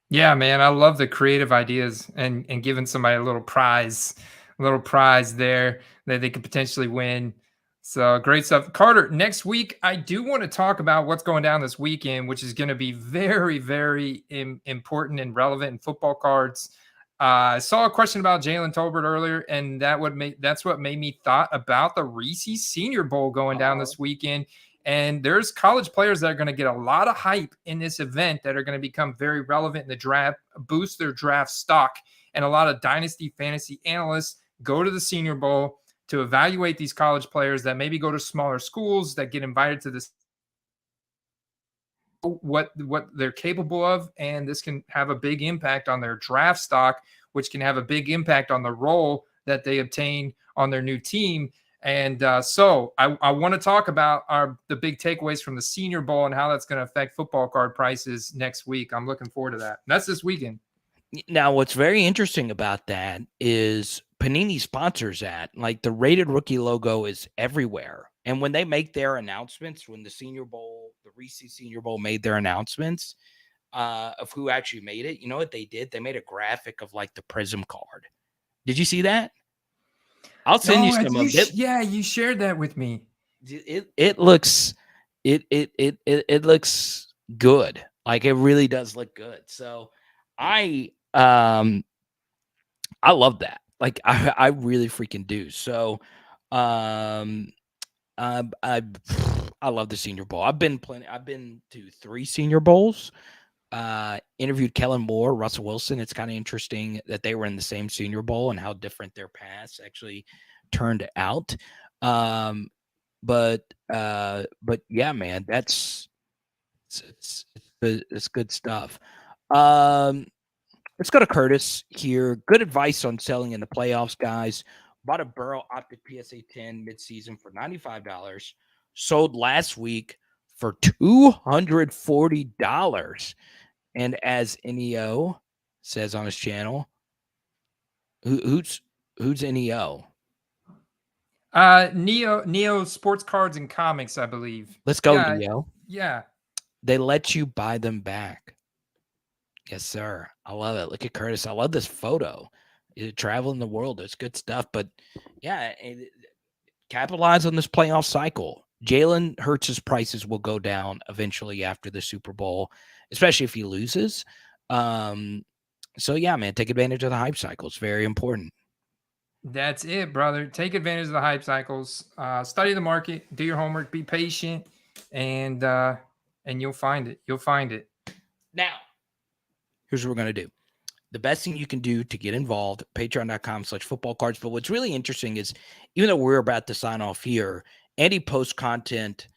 Yeah, man, I love the creative ideas and giving somebody a little prize there that they could potentially win. So great stuff. Carter, next week, I do want to talk about what's going down this weekend, which is going to be very, very important and relevant in football cards. I saw a question about Jalen Tolbert earlier, and that's what made me thought about the Reese's Senior Bowl going down this weekend. And there's college players that are going to get a lot of hype in this event that are going to become very relevant in the draft, boost their draft stock. And a lot of dynasty fantasy analysts go to the Senior Bowl to evaluate these college players that maybe go to smaller schools that get invited to this, what they're capable of. And this can have a big impact on their draft stock, which can have a big impact on the role that they obtain on their new team. And so I want to talk about the big takeaways from the Senior Bowl and how that's going to affect football card prices next week. I'm looking forward to that. That's this weekend. Now, what's very interesting about that is Panini sponsors that. Like the rated rookie logo is everywhere. And when they make their announcements, when the Senior Bowl, the Reese's Senior Bowl made their announcements of who actually made it, you know what they did? They made a graphic of like the Prism card. Did you see that? I'll send you some of it. Yeah, you shared that with me. It looks it looks good. Like it really does look good. So I love that. Like I really freaking do. So I love the Senior Bowl. I've been to 3 Senior Bowls. Interviewed Kellen Moore, Russell Wilson. It's kind of interesting that they were in the same Senior Bowl and how different their paths actually turned out. But yeah, man, it's good stuff. Let's go to Curtis here. Good advice on selling in the playoffs, guys. Bought a Burrow Optic PSA 10 midseason for $95. Sold last week for $240. And as NEO says on his channel, who's NEO? Neo Sports Cards and Comics, I believe. Let's go, Neo. Yeah. They let you buy them back. Yes, sir. I love it. Look at Curtis. I love this photo. Traveling the world. It's good stuff. But yeah, capitalize on this playoff cycle. Jalen Hurts' prices will go down eventually after the Super Bowl, especially if he loses. So yeah, man, take advantage of the hype cycle. It's very important. That's it, brother. Take advantage of the hype cycles. Study the market. Do your homework. Be patient, and you'll find it. You'll find it. Now, here's what we're gonna do. The best thing you can do to get involved, patreon.com/footballcards. But what's really interesting is, even though we're about to sign off here, Andy posts content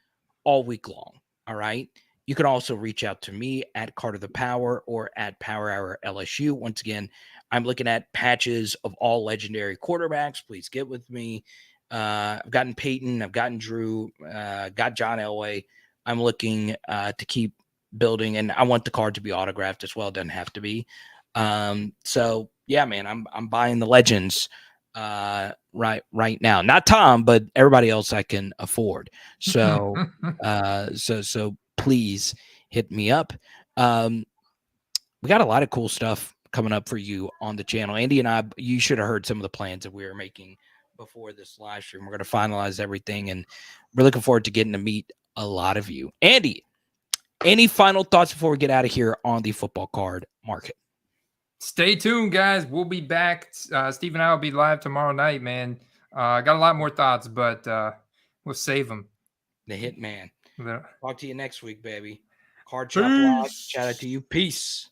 all week long. All right. You can also reach out to me at Carter the Power or at Power Hour LSU. Once again, I'm looking at patches of all legendary quarterbacks. Please get with me. I've gotten Peyton. I've gotten Drew. Got John Elway. I'm looking to keep building, and I want the card to be autographed as well. It doesn't have to be. So yeah, man, I'm buying the legends right now. Not Tom, but everybody else I can afford. So so please hit me up. We got a lot of cool stuff coming up for you on the channel. Andy and I, you should have heard some of the plans that we were making before this live stream. We're going to finalize everything, and we're looking forward to getting to meet a lot of you. Andy, any final thoughts before we get out of here on the football card market? Stay tuned, guys. We'll be back. Steve and I will be live tomorrow night, man. I got a lot more thoughts, but we'll save them. The Hitman. Yeah. Talk to you next week, baby. Card Shop Live. Shout out to you. Peace.